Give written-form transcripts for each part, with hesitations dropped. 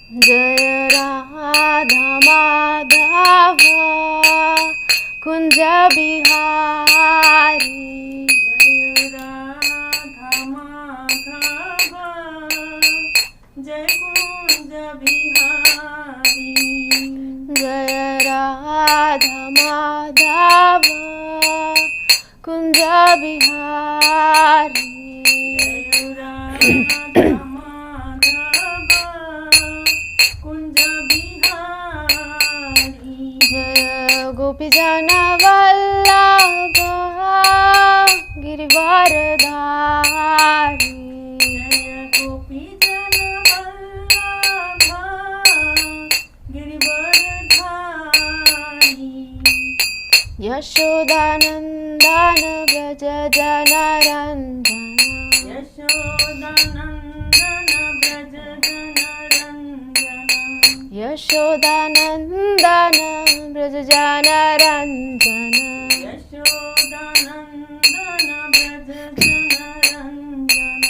जय राधा माधव कुंज बिहारी। जय राधा माधव जय कुंज बिहारी। जय राधा माधव कुंज बिहारी। जय राधा माधव कुंज बिहारी। जय गोपीजन वल्लभ गिरिवरधारी। जय गोपीजन वल्लभ गिरिवरधारी। यशोदानंदन व्रज जनरंजन। यशोदानंदन व्रज जनरंजन। यशोदानंदन व्रज जनरंजन। यशोदानंदन व्रज जनरंजन।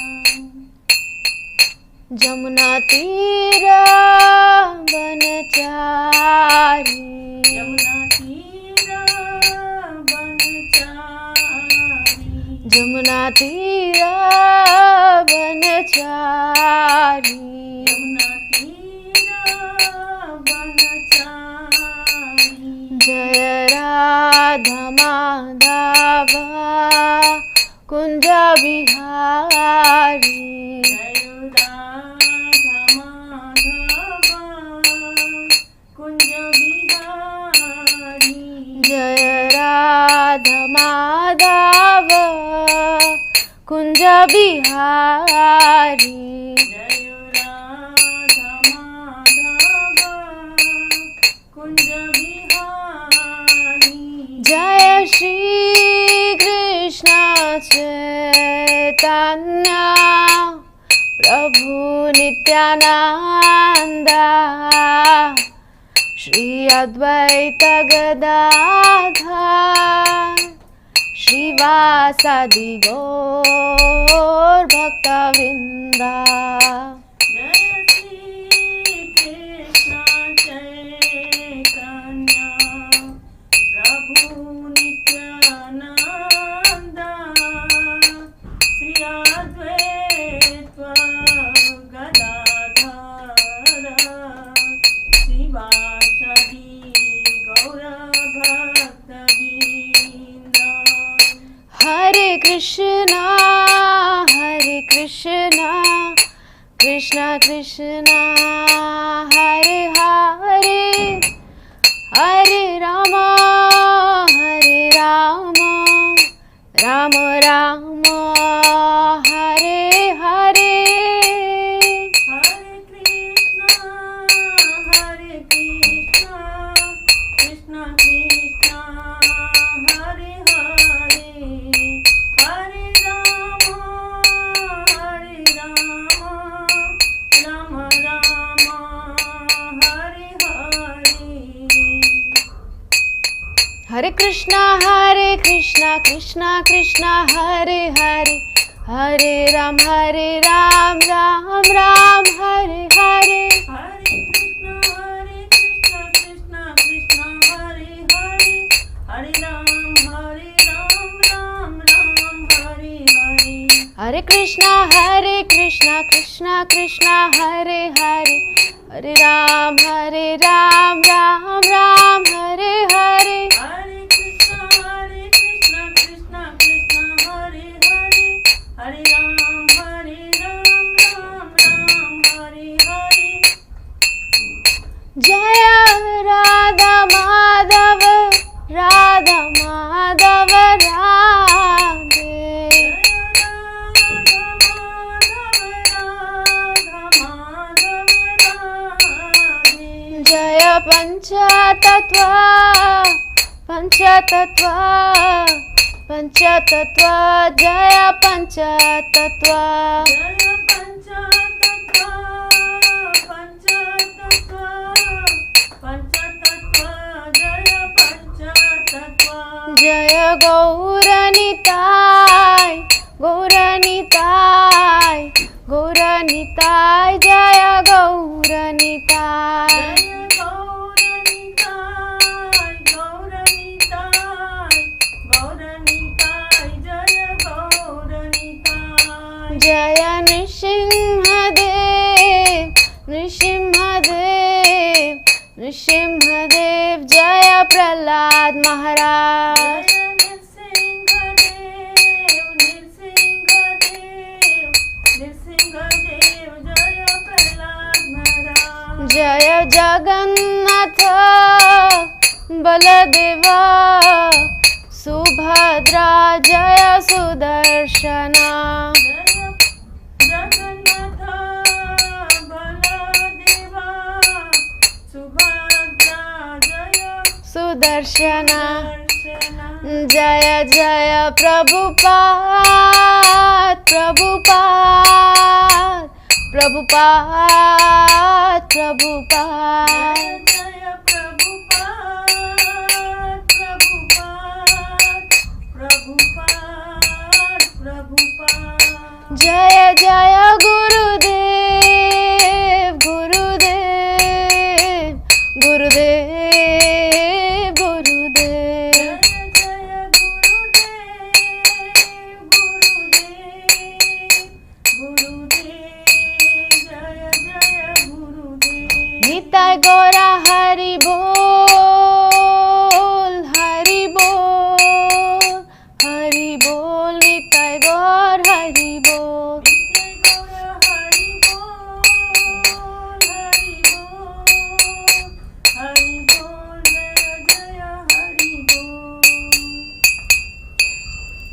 जमुना तीर बनचारी। यमुना तीर बनचारी। जमुना तीर बनचारी। यमुना तीर बनचारी। जय राधा माधव कुंज बिहारी। जय राधा माधव कुंज बिहारी। जय राधा माधव कुंज बिहारी। जय राधा माधव कुंज बिहारी। जय श्री कृष्ण चैतन्य प्रभु नित्यानंद श्री अद्वैत गदाधर श्रीवासादि गौर भक्तवृंदा। जय श्री कृष्ण चैतन्य प्रभु नित्यानंद श्री अद्वैत गदाधर श्रीवासादि गौर भक्तवृंद। हरे कृष्णा कृष्ण कृष्ण हरे हरे हरे राम राम राम हरे हरे। हरे कृष्ण कृष्ण कृष्ण हरे हरे हरे राम राम राम हरे हरे। हरे कृष्ण कृष्ण कृष्ण हरे हरे हरे राम राम राम हरे हरे। हरे कृष्ण कृष्ण कृष्ण हरे हरे हरे राम राम हरे हरे। हरे कृष्ण कृष्ण कृष्ण हरे हरे हरे राम राम हरे हरे। हरे कृष्ण कृष्ण कृष्ण हरे हरे हरे राम राम हरे हरे। जय राधा माधव राधे। जय पंचतत्व जय पंचतत्व। जय गौरनिताय गौरनिताय जय गौरनिताय। जय नृसिंहदेव नृसिंहदेव नृसिंहदेव जय प्रहलाद महाराज जय जगन्नाथ बलदेवा सुभद्रा जय सुदर्शना सुदर्शना जय जय प्रभुपाद प्रभुपाद प्रभुपाद प्रभुपाद जय जय गुरुदेव गुरुदेव गुरुदेव गुरुदेव निताय गौरा हरि बोल हरि बोल हरि बोल निताय गौर हरि बोल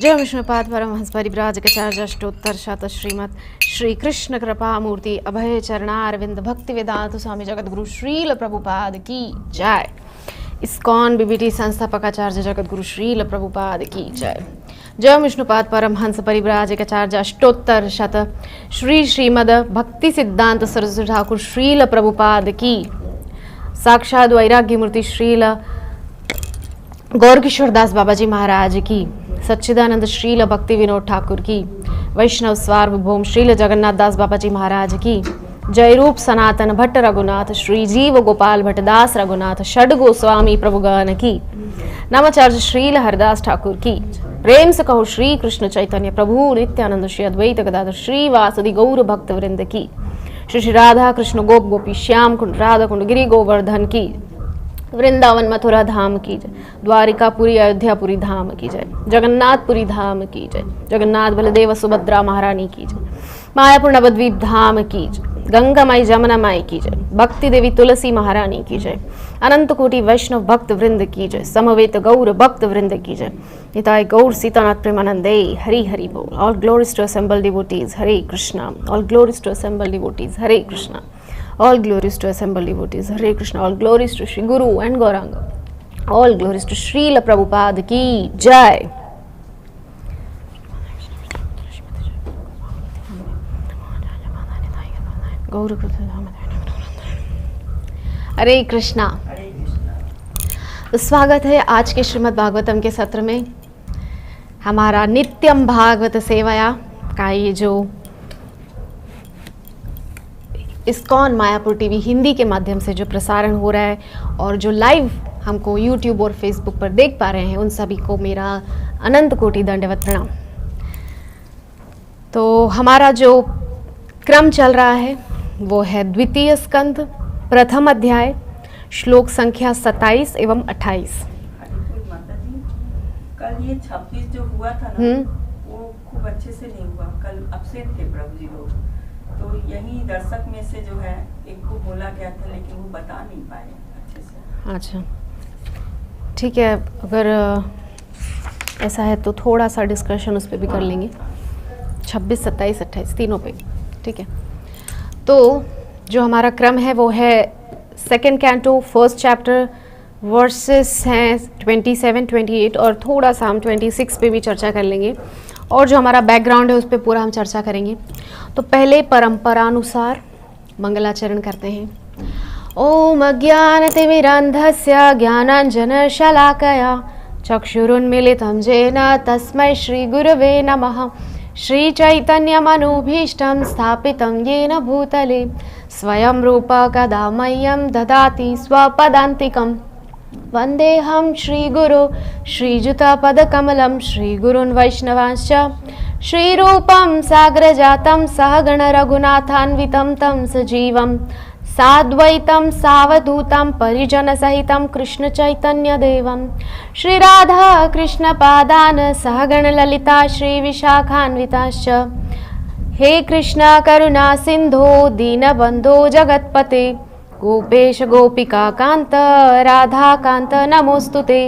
जय विष्णुपाद परमहंस परिव्राजकाचार्य अष्टोत्तर शत श्रीमद श्री कृष्ण कृपा मूर्ति अभय चरणारविंद भक्ति वेदांत स्वामी जगत गुरु श्रील प्रभुपाद की जय। इस्कॉन बीबीटी संस्थापकाचार्य जगत गुरु श्रील प्रभुपाद की जय। जय विष्णुपाद परमहंस परिव्राजकाचार्य अष्टोत्तर शत श्रीमद भक्ति सिद्धांत सरस्वती ठाकुर श्रील प्रभुपाद की। साक्षात वैराग्य मूर्ति श्रील गौर किशोर दास बाबा जी महाराज की। सच्चिदानंद श्रील भक्ति विनोद ठाकुर की। वैष्णव सार्वभौम श्रील जगन्नाथ दास बाबा जी महाराज की। जय रूप सनातन भट्ट रघुनाथ श्री जीव गोपाल भट्ट दास रघुनाथ षड गोस्वामी प्रभुगान की। नामाचार्य श्रील हरदास ठाकुर की। प्रेम से कहो श्री कृष्ण चैतन्य प्रभु नित्यानंद श्री अद्वैत गदाधर श्री वासुदेव गौर भक्त वृंद की। श्री राधा कृष्ण गोप गोपी श्याम कुंड राधा कुंड गिरी गोवर्धन की। वृंदावन मथुरा धाम की जय। द्वारिकापुरी अयोध्यापुरी धाम की जय। जगन्नाथपुरी धाम की जय। जगन्नाथ बलदेव सुभद्रा महारानी की जय। मायापुर नवद्वीप धाम की जय। गंगा माई जमुना माई की जय। भक्ति देवी तुलसी महारानी की जय। अनंत कोटि वैष्णव भक्त वृंद की जय। समवेत गौर भक्त वृंद की जय। निताय गौर सीतानाथ प्रेमानंदे हरि हरि बोल। All glories to assembled devotees Hare Krishna. All glories to assembled devotees Hare Krishna. All glories to assembled devotees. Hare Krishna. All glories to Shri Guru and Gauranga. All glories to Srila Prabhupada ki jai. हरे कृष्णा। तो स्वागत है आज के श्रीमद् भागवतम के सत्र में। हमारा नित्यम भागवत सेवाया का ये जो इस्कॉन मायापुर टीवी हिंदी के माध्यम से जो प्रसारण हो रहा है और जो लाइव हमको यूट्यूब और फेसबुक पर देख पा रहे हैं उन सभी को मेरा अनंत कोटि दंडवत प्रणाम। तो हमारा जो क्रम चल रहा है वो है द्वितीय स्कंद प्रथम अध्याय श्लोक संख्या 27 एवं 28। कल ये 26 जो हुआ था ना वो खूब अच्छे से नहीं हुआ। कल अब्सेंट थे प्रभु जी लोग, तो यही दर्शक में से जो है एक को बोला गया था लेकिन वो बता नहीं पाए अच्छे से। अच्छा ठीक है, अगर ऐसा है तो थोड़ा सा डिस्कशन उस पर भी कर लेंगे 26, 27, 28 तीनों पे। ठीक है, तो जो हमारा क्रम है वो है second canto first chapter versus हैं 27, 28 और थोड़ा सा हम 26 पे भी चर्चा कर लेंगे और जो हमारा बैकग्राउंड है उस पर पूरा हम चर्चा करेंगे। तो पहले परंपरानुसार मंगलाचरण करते हैं। ओम अज्ञानतिमिरान्धस्य ज्ञानाञ्जनशलाकया चक्षुरुन्मीलितं येन तस्मै श्रीगुरवे नमः। श्रीचैतन्यमनुभीष्टं स्थापितं येन भूतले स्वयं रूप कदा मह्यं ददाति स्वपदान्तिकम्। वन्देऽहं श्रीगुरो श्रीयुतपदकमलं श्रीगुरून् वैष्णवांश्च श्रीरूपं साग्रजातं सहगण रघुनाथान्वितं तं सजीवं साद्वैतं सावधूतं परिजनसहितं कृष्णचैतन्यदेवं श्रीराधा कृष्णपादान् सहगण ललिता श्रीविशाखान्विताश्च हे कृष्ण करुणा सिंधो दीनबंधो जगत्पते गोपेश गोपिका कांत राधा कांत नमोस्तुते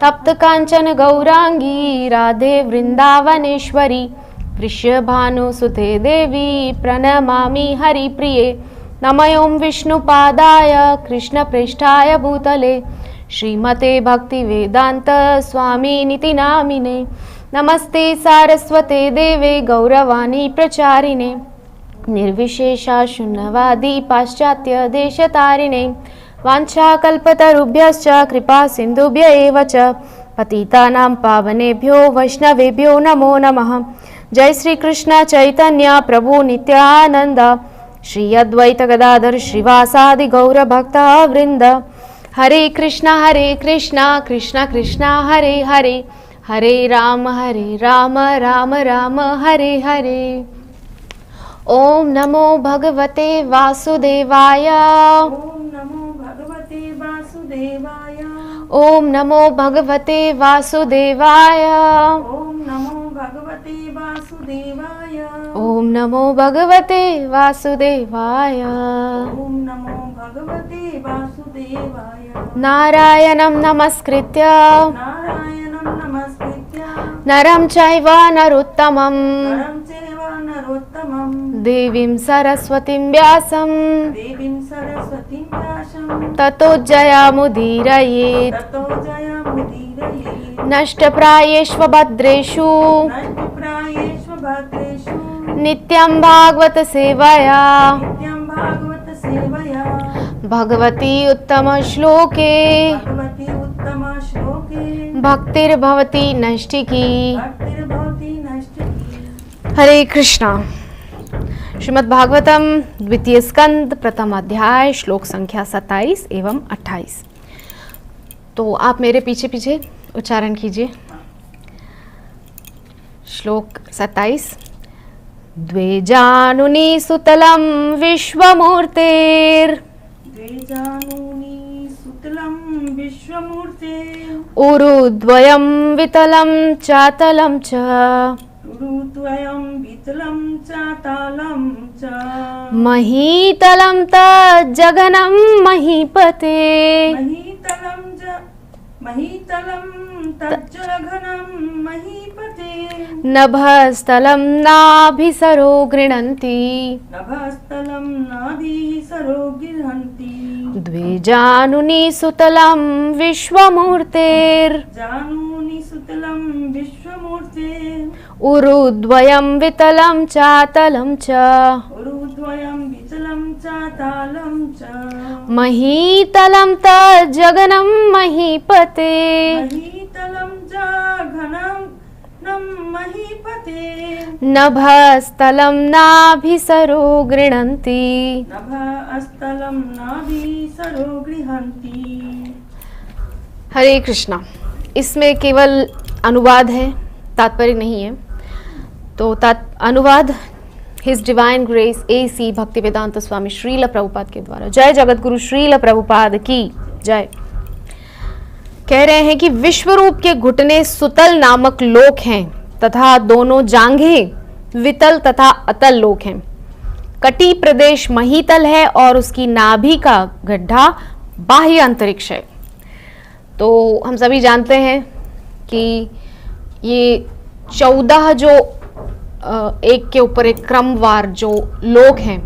तप्त कांचन गौरांगी राधे वृंदावनेश्वरी वृषभानुसुते देवी प्रणमामि हरिप्रिये नमों विष्णुपादाय कृष्णप्रेष्ठाय भूतले श्रीमते भक्तिवेदांत स्वामिनिति नामिने नमस्ते सारस्वते देवे गौरवाणी प्रचारिणे निर्विशेषा शून्यवादी पाश्चात्य देशतारिणे वाञ्छाकल्पतरुभ्यश्च कृपा सिन्धुभ्य एव च पतितानां पावनेभ्यो वैष्णवेभ्यो नमो नमः। जय श्री कृष्ण चैतन्य प्रभु नित्यानंद श्री अद्वैत गदाधर श्रीवासादि गौर भक्ता वृंद हरे कृष्णा कृष्णा कृष्णा हरे हरे हरे राम राम राम हरे हरे। ओम नमो भगवते वासुदेवाय ओम नमो भगवते वासुदेवाय ओम नमो भगवते वासुदेवाय ओम नमो भगवते वासुदेवाय ओम नमो भगवते वासुदेवाय ओम नमो भगवते वासुदेवाय नारायणं नमस्कृत्य नारायणं नमस्कृत्य नरं चैव नरोत्तमं नरं चैव नरोत्तमं देवीं सरस्वतीं व्यासं देवीं सरस्वतीं व्यासं ततो जयामुदीरयेत् ततो जयमुदीरयेत् नष्टप्रायेष्व भद्रेषु नष्टप्रायेषु भद्रेषु नित्यं भागवत सेवया नित्यं भागवत सेवया भगवती उत्तम श्लोके भगवती उत्तम श्लोके भक्तिर्भवती नैष्ठिकी। भक्तिर्भवति नैष्ठिकी। हरे कृष्णा। श्रीमद् भागवतम द्वितीय स्कंद प्रथम अध्याय श्लोक संख्या 27 एवं 28। तो आप मेरे पीछे पीछे उच्चारण कीजिए। श्लोक 27। द्वे जानुनी सुतलं विश्वमूर्तेर् द्विजानूनि सुतलं विश्वमूर्ते उरुद्वयं वितलं चातलं च उरुद्वयं वितलं चातालं च महीतलं तज्जगनं महीपते महीतलं तज्जलघनं महीपते नभस्थलं नाभिसरो गृह्णन्ति नभस्थलं नाभिसरो गृह्णन्ति द्वे जानुनी सुतलं विश्वमूर्तेर् जानूनि सुतलं विश्वमूर्ते उरुद्वयं वितलं चातलं च उरुद्वयं विचलं चातालं च महीतलं तज्जगनं महीपते महीतलं च घनं महीपते नभस्थलं नाभिसरो गृह्णन्ति नभस्थलं नाभिसरो गृह्णन्ति। हरे कृष्णा। इसमें केवल अनुवाद है, तात्पर्य नहीं है। तो अनुवाद his divine grace AC Bhaktivedanta Swami Srila Prabhupada के द्वारा। जय जगत गुरु श्रील प्रभुपाद की जय। कह रहे हैं कि विश्वरूप के घुटने सुतल नामक लोक हैं तथा दोनों जांघें वितल तथा अतल लोक हैं। कटी प्रदेश महीतल है और उसकी नाभि का गड्ढा बाह्य अंतरिक्ष है। तो हम सभी जानते हैं कि ये 14 जो एक के ऊपर एक क्रमवार जो लोक हैं,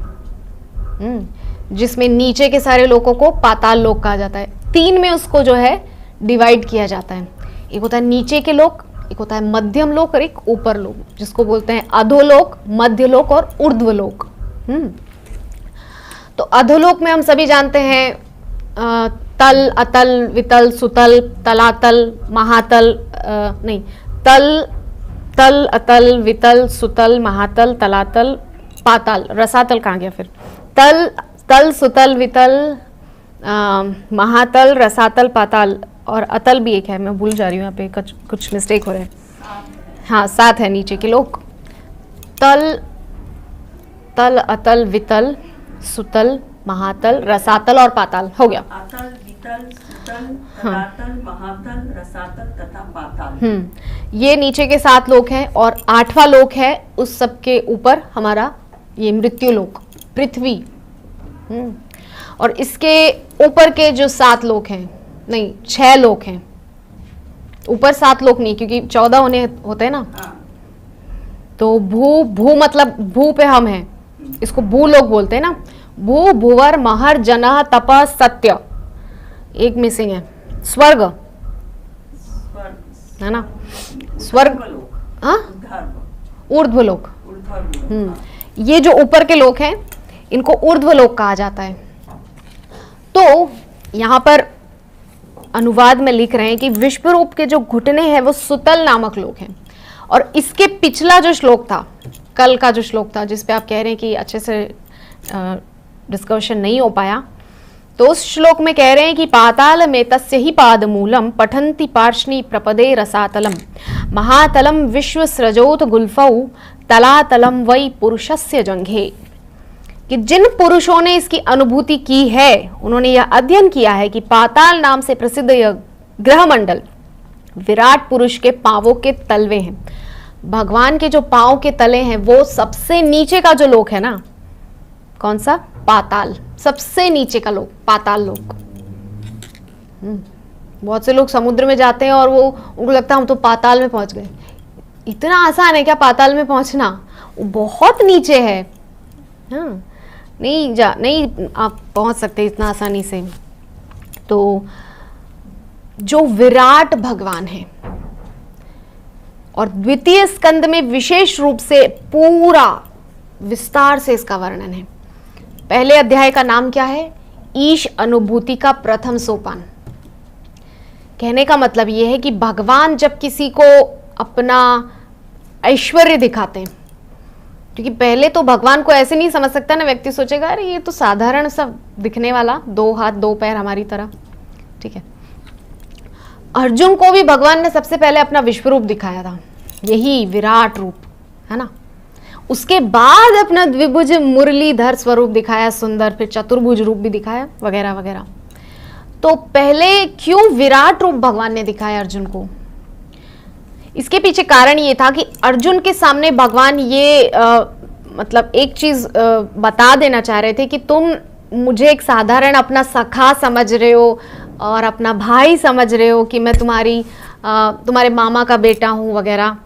जिसमें नीचे के सारे लोकों को पाताल लोक कहा जाता है। 3 में उसको जो है डिवाइड किया जाता है। एक होता है नीचे के लोक, एक होता है मध्यम लोक और एक ऊपर लोक, जिसको बोलते हैं अधोलोक, मध्य लोक और ऊर्ध्व लोक। तो अधोलोक में हम सभी जानते हैं तल, अतल, वितल, सुतल, तलातल, महातल, नहीं, तल, अतल, वितल, सुतल, महातल, तलातल, पाताल। रसातल कहाँ गया फिर? तल, सुतल, वितल, महातल, रसातल, पाताल और अतल भी एक है। मैं भूल जा रही हूँ, यहाँ पे कुछ मिस्टेक हो रहे हैं। हाँ, 7 है नीचे के लोक। तल, तल, अतल, वितल, सुतल, महातल, रसातल और पाताल। हो गया। आतल, वितल, सुतल, तलातल, महातल, रसातल तथा पाताल। ये नीचे के 7 लोक हैं और 8वां लोक है उस सब के ऊपर हमारा ये मृत्यु लोक, पृथ्वी। और इसके ऊपर के जो 7 लोक हैं, नहीं 6 लोक हैं, ऊपर 7 लोक नहीं, क्योंकि 14 होते हैं ना। तो भू मतलब भू पे हम हैं, इसको भू लोक बोलते हैं ना। भू, भुवर, महर, जनः, तप, सत्य, एक मिसिंग है, स्वर्ग है ना, स्वर्ग, हाँ, ऊर्ध्वलोक। ये जो ऊपर के लोक हैं इनको ऊर्ध्वलोक कहा जाता है। तो यहाँ पर अनुवाद में लिख रहे हैं कि विश्वरूप के जो घुटने हैं वो सुतल नामक लोक हैं। और इसके पिछला जो श्लोक था, कल का जो श्लोक था जिस पे आप कह रहे हैं कि अच्छे से डिस्कशन नहीं हो पाया, तो उस श्लोक में कह रहे हैं कि पाताल में तस्य ही पाद मूलम पठन्ति पार्ष्णी प्रपदे रसातलम महातलम विश्व सृजोत गुल्फौ तलातलम वै पुरुषस्य जंघे। कि जिन पुरुषों ने इसकी अनुभूति की है उन्होंने यह अध्ययन किया है कि पाताल नाम से प्रसिद्ध यह ग्रह मंडल विराट पुरुष के पांवों के तलवे हैं। भगवान के जो पांव के तले हैं वो सबसे नीचे का जो लोक है ना, कौन सा? पाताल, सबसे नीचे का लोक, पाताल लोक। बहुत से लोग समुद्र में जाते हैं और वो उनको लगता है हम तो पाताल में पहुंच गए। इतना आसान है क्या पाताल में पहुंचना? वो बहुत नीचे है। हाँ, नहीं आप पहुंच सकते इतना आसानी से। तो जो विराट भगवान है, और द्वितीय स्कंद में विशेष रूप से पूरा विस्तार से इसका वर्णन है। पहले अध्याय का नाम क्या है? ईश अनुभूति का प्रथम सोपान। कहने का मतलब यह है कि भगवान जब किसी को अपना ऐश्वर्य दिखाते हैं, क्योंकि पहले तो भगवान को ऐसे नहीं समझ सकता ना, व्यक्ति सोचेगा अरे ये तो साधारण सा दिखने वाला, 2 हाथ 2 पैर हमारी तरह, ठीक है। अर्जुन को भी भगवान ने सबसे पहले अपना विश्वरूप दिखाया था, यही विराट रूप है ना। उसके बाद अपना द्विभुज मुरलीधर स्वरूप दिखाया, सुंदर, फिर चतुर्भुज रूप भी दिखाया, वगैरह वगैरह। तो पहले क्यों विराट रूप भगवान ने दिखाया अर्जुन को? इसके पीछे कारण ये था कि अर्जुन के सामने भगवान ये मतलब एक चीज बता देना चाह रहे थे कि तुम मुझे एक साधारण अपना सखा समझ रहे हो और अपना भाई समझ रहे हो कि मैं तुम्हारे मामा का बेटा हूँ वगैरह।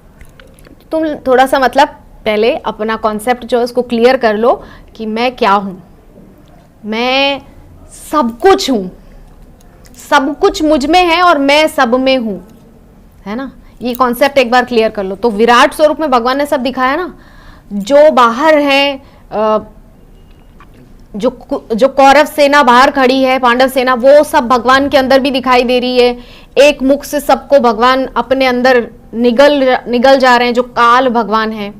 तुम थोड़ा सा मतलब पहले अपना कॉन्सेप्ट जो है उसको क्लियर कर लो कि मैं क्या हूँ। मैं सब कुछ हूँ, सब कुछ मुझ में है और मैं सब में हूँ, है ना। ये कॉन्सेप्ट एक बार क्लियर कर लो। तो विराट स्वरूप में भगवान ने सब दिखाया ना। जो बाहर है, जो कौरव सेना बाहर खड़ी है, पांडव सेना, वो सब भगवान के अंदर भी दिखाई दे रही है। एक मुख से सबको भगवान अपने अंदर निगल जा रहे हैं, जो काल भगवान है।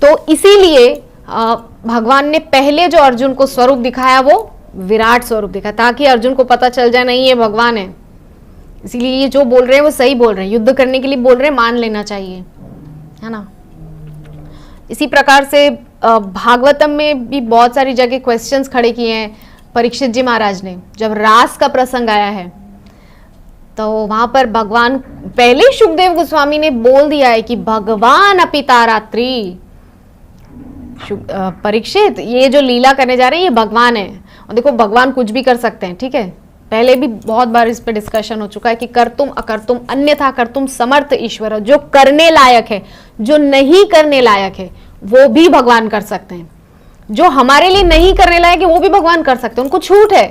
तो इसीलिए भगवान ने पहले जो अर्जुन को स्वरूप दिखाया वो विराट स्वरूप दिखाया, ताकि अर्जुन को पता चल जाए नहीं ये भगवान है। इसीलिए ये जो बोल रहे हैं वो सही बोल रहे हैं, युद्ध करने के लिए बोल रहे हैं, मान लेना चाहिए, है ना। इसी प्रकार से भागवतम में भी बहुत सारी जगह क्वेश्चंस खड़े किए हैं परीक्षित जी महाराज ने। जब रास का प्रसंग आया है तो वहां पर भगवान, पहले सुखदेव गोस्वामी ने बोल दिया है कि भगवान अपितारात्रि, परीक्षित ये जो लीला करने जा रहे हैं ये भगवान है। और देखो भगवान कुछ भी कर सकते हैं, ठीक है। पहले भी बहुत बार इस पे डिस्कशन हो चुका है कि कर्तुम अकर्तुम अन्यथा कर्तुम समर्थ ईश्वर। जो करने लायक है, जो नहीं करने लायक है, वो भी भगवान कर सकते हैं। जो हमारे लिए नहीं करने लायक है वो भी भगवान कर सकते हैं। उनको छूट है।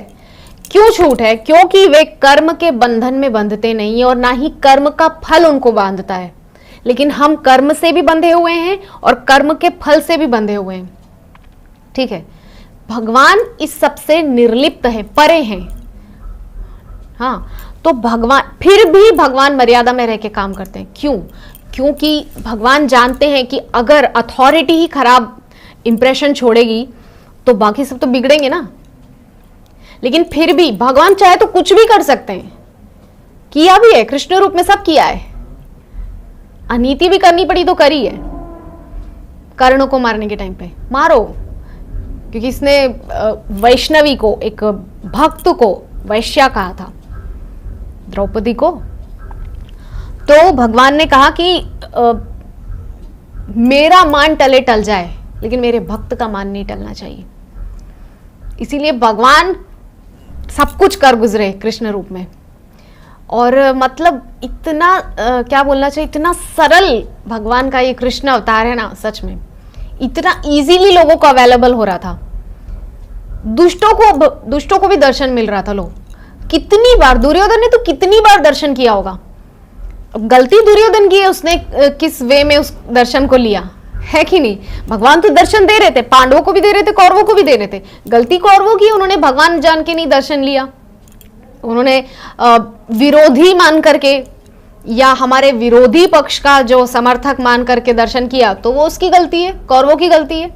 क्यों छूट है? क्योंकि वे कर्म के बंधन में बंधते नहीं है और ना ही कर्म का फल उनको बांधता है। लेकिन हम कर्म से भी बंधे हुए हैं और कर्म के फल से भी बंधे हुए हैं, ठीक है। भगवान इस सबसे निर्लिप्त है, परे हैं। हाँ, तो भगवान, फिर भी भगवान मर्यादा में रह के काम करते हैं। क्यों? क्योंकि भगवान जानते हैं कि अगर अथॉरिटी ही खराब इंप्रेशन छोड़ेगी तो बाकी सब तो बिगड़ेंगे ना। लेकिन फिर भी भगवान चाहे तो कुछ भी कर सकते हैं, किया भी है, कृष्ण रूप में सब किया है। अनीति भी करनी पड़ी तो करी है, कर्ण को मारने के टाइम पे, मारो, क्योंकि इसने वैष्णवी को, एक भक्त को वैश्या कहा था, द्रौपदी को। तो भगवान ने कहा कि मेरा मान टले टल जाए, लेकिन मेरे भक्त का मान नहीं टलना चाहिए। इसीलिए भगवान सब कुछ कर गुजरे कृष्ण रूप में। और मतलब इतना क्या बोलना चाहिए, इतना सरल भगवान का ये कृष्ण अवतार है ना, सच में इतना इजीली लोगों को अवेलेबल हो रहा था। दुष्टों को भी दर्शन मिल रहा था। लोग कितनी बार, दुर्योधन ने तो कितनी बार दर्शन किया होगा। अब गलती दुर्योधन की है, उसने किस वे में उस दर्शन को लिया है कि नहीं। भगवान तो दर्शन दे रहे थे, पांडवों को भी दे रहे थे, कौरवों को भी दे रहे थे। गलती कौरवों की, उन्होंने भगवान जान के नहीं दर्शन लिया। उन्होंने विरोधी मान करके या हमारे विरोधी पक्ष का जो समर्थक मान करके दर्शन किया, तो वो उसकी गलती है, कौरवों की गलती है।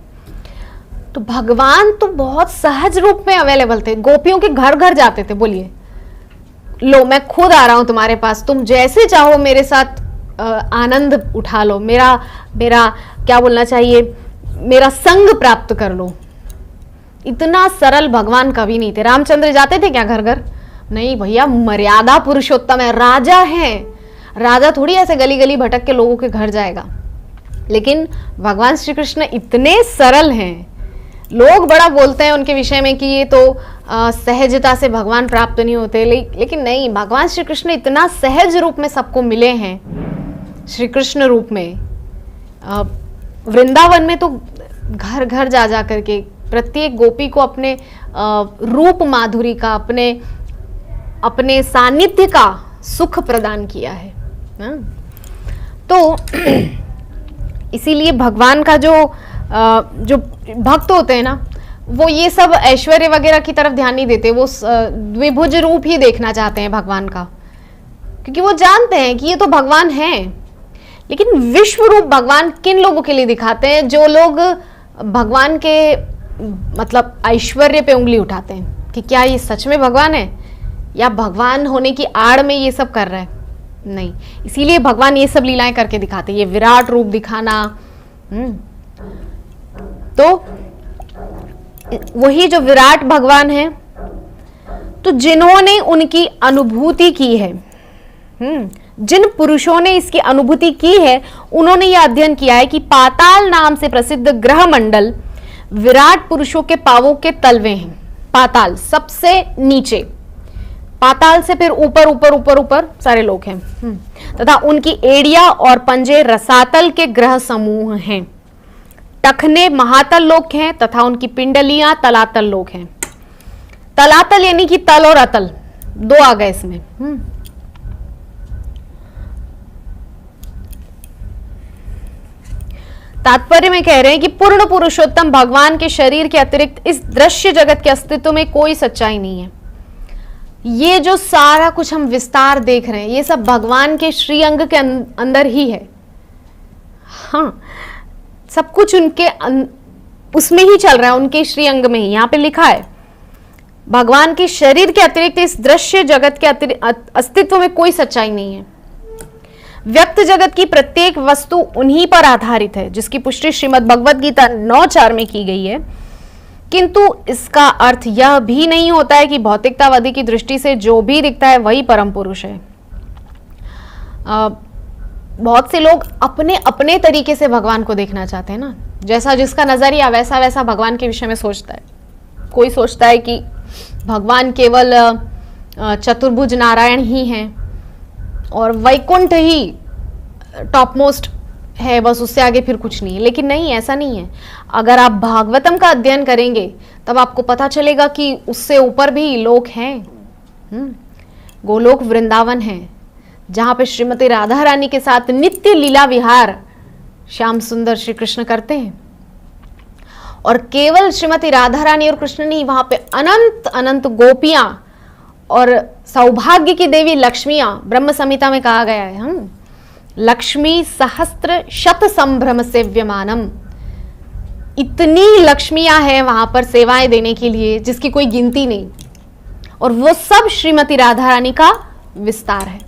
तो भगवान तो बहुत सहज रूप में अवेलेबल थे, गोपियों के घर घर जाते थे। बोलिए, लो मैं खुद आ रहा हूं तुम्हारे पास, तुम जैसे चाहो मेरे साथ आनंद उठा लो, मेरा क्या बोलना चाहिए, मेरा संग प्राप्त कर लो। इतना सरल भगवान कभी नहीं थे। रामचंद्र जाते थे क्या घर घर? नहीं भैया, मर्यादा पुरुषोत्तम है, राजा है। राजा थोड़ी ऐसे गली गली भटक के लोगों के घर जाएगा। लेकिन भगवान श्री कृष्ण इतने सरल हैं। लोग बड़ा बोलते हैं उनके विषय में कि ये तो सहजता से भगवान प्राप्त नहीं होते, लेकिन नहीं, भगवान श्री कृष्ण इतना सहज रूप में सबको मिले हैं। श्री कृष्ण रूप में वृंदावन में तो घर घर जा करके प्रत्येक गोपी को अपने रूप माधुरी का, अपने सानिध्य का सुख प्रदान किया है। तो इसीलिए भगवान का जो भक्त होते हैं ना, वो ये सब ऐश्वर्य वगैरह की तरफ ध्यान नहीं देते। वो द्विभुज रूप ही देखना चाहते हैं भगवान का, क्योंकि वो जानते हैं कि ये तो भगवान हैं। लेकिन विश्व रूप भगवान किन लोगों के लिए दिखाते हैं? जो लोग भगवान के मतलब ऐश्वर्य पे उंगली उठाते हैं कि क्या ये सच में भगवान है, या भगवान होने की आड़ में ये सब कर रहा है। नहीं, इसीलिए भगवान ये सब लीलाएं करके दिखाते हैं, ये विराट रूप दिखाना। तो वही जो विराट भगवान है, तो जिन्होंने उनकी अनुभूति की है, जिन पुरुषों ने इसकी अनुभूति की है, उन्होंने यह अध्ययन किया है कि पाताल नाम से प्रसिद्ध ग्रह मंडल विराट पुरुषों के पावों के तलवे हैं। पाताल सबसे नीचे, पाताल से फिर ऊपर ऊपर ऊपर ऊपर सारे लोग हैं, तथा उनकी एड़िया और पंजे रसातल के ग्रह समूह हैं। टखने महातल लोक हैं तथा उनकी पिंडलियां तलातल लोक हैं। तलातल यानी कि तल और अतल दो आ गए इसमें। तात्पर्य में कह रहे हैं कि पूर्ण पुरुषोत्तम भगवान के शरीर के अतिरिक्त इस दृश्य जगत के अस्तित्व में कोई सच्चाई नहीं है। ये जो सारा कुछ हम विस्तार देख रहे हैं, ये सब भगवान के श्री अंग के अंदर ही है। हाँ, सब कुछ उनके उसमें ही चल रहा है, उनके श्री अंग में ही। यहां पे लिखा है भगवान के शरीर के अतिरिक्त इस दृश्य जगत के अस्तित्व में कोई सच्चाई नहीं है। व्यक्त जगत की प्रत्येक वस्तु उन्हीं पर आधारित है, जिसकी पुष्टि श्रीमद् भगवद गीता 9:4 में की गई है। किंतु इसका अर्थ यह भी नहीं होता है कि भौतिकतावादी की दृष्टि से जो भी दिखता है वही परम पुरुष है। बहुत से लोग अपने अपने तरीके से भगवान को देखना चाहते हैं ना, जैसा जिसका नजरिया वैसा वैसा भगवान के विषय में सोचता है। कोई सोचता है कि भगवान केवल चतुर्भुज नारायण ही हैं और वैकुंठ ही टॉप मोस्ट है, बस उससे आगे फिर कुछ नहीं है। लेकिन नहीं, ऐसा नहीं है। अगर आप भागवतम का अध्ययन करेंगे तब आपको पता चलेगा कि उससे ऊपर भी लोक हैं। गोलोक वृंदावन है, जहां पे श्रीमती राधा रानी के साथ नित्य लीला विहार श्याम सुंदर श्री कृष्ण करते हैं। और केवल श्रीमती राधा रानी और कृष्ण नहीं, वहां पे अनंत अनंत गोपियां और सौभाग्य की देवी लक्ष्मियां, ब्रह्म संहिता में कहा गया है, लक्ष्मी सहस्त्र शत संभ्रम सेव्यमानम। इतनी लक्ष्मियां हैं वहां पर सेवाएं देने के लिए जिसकी कोई गिनती नहीं। और वो सब श्रीमती राधा रानी का विस्तार है।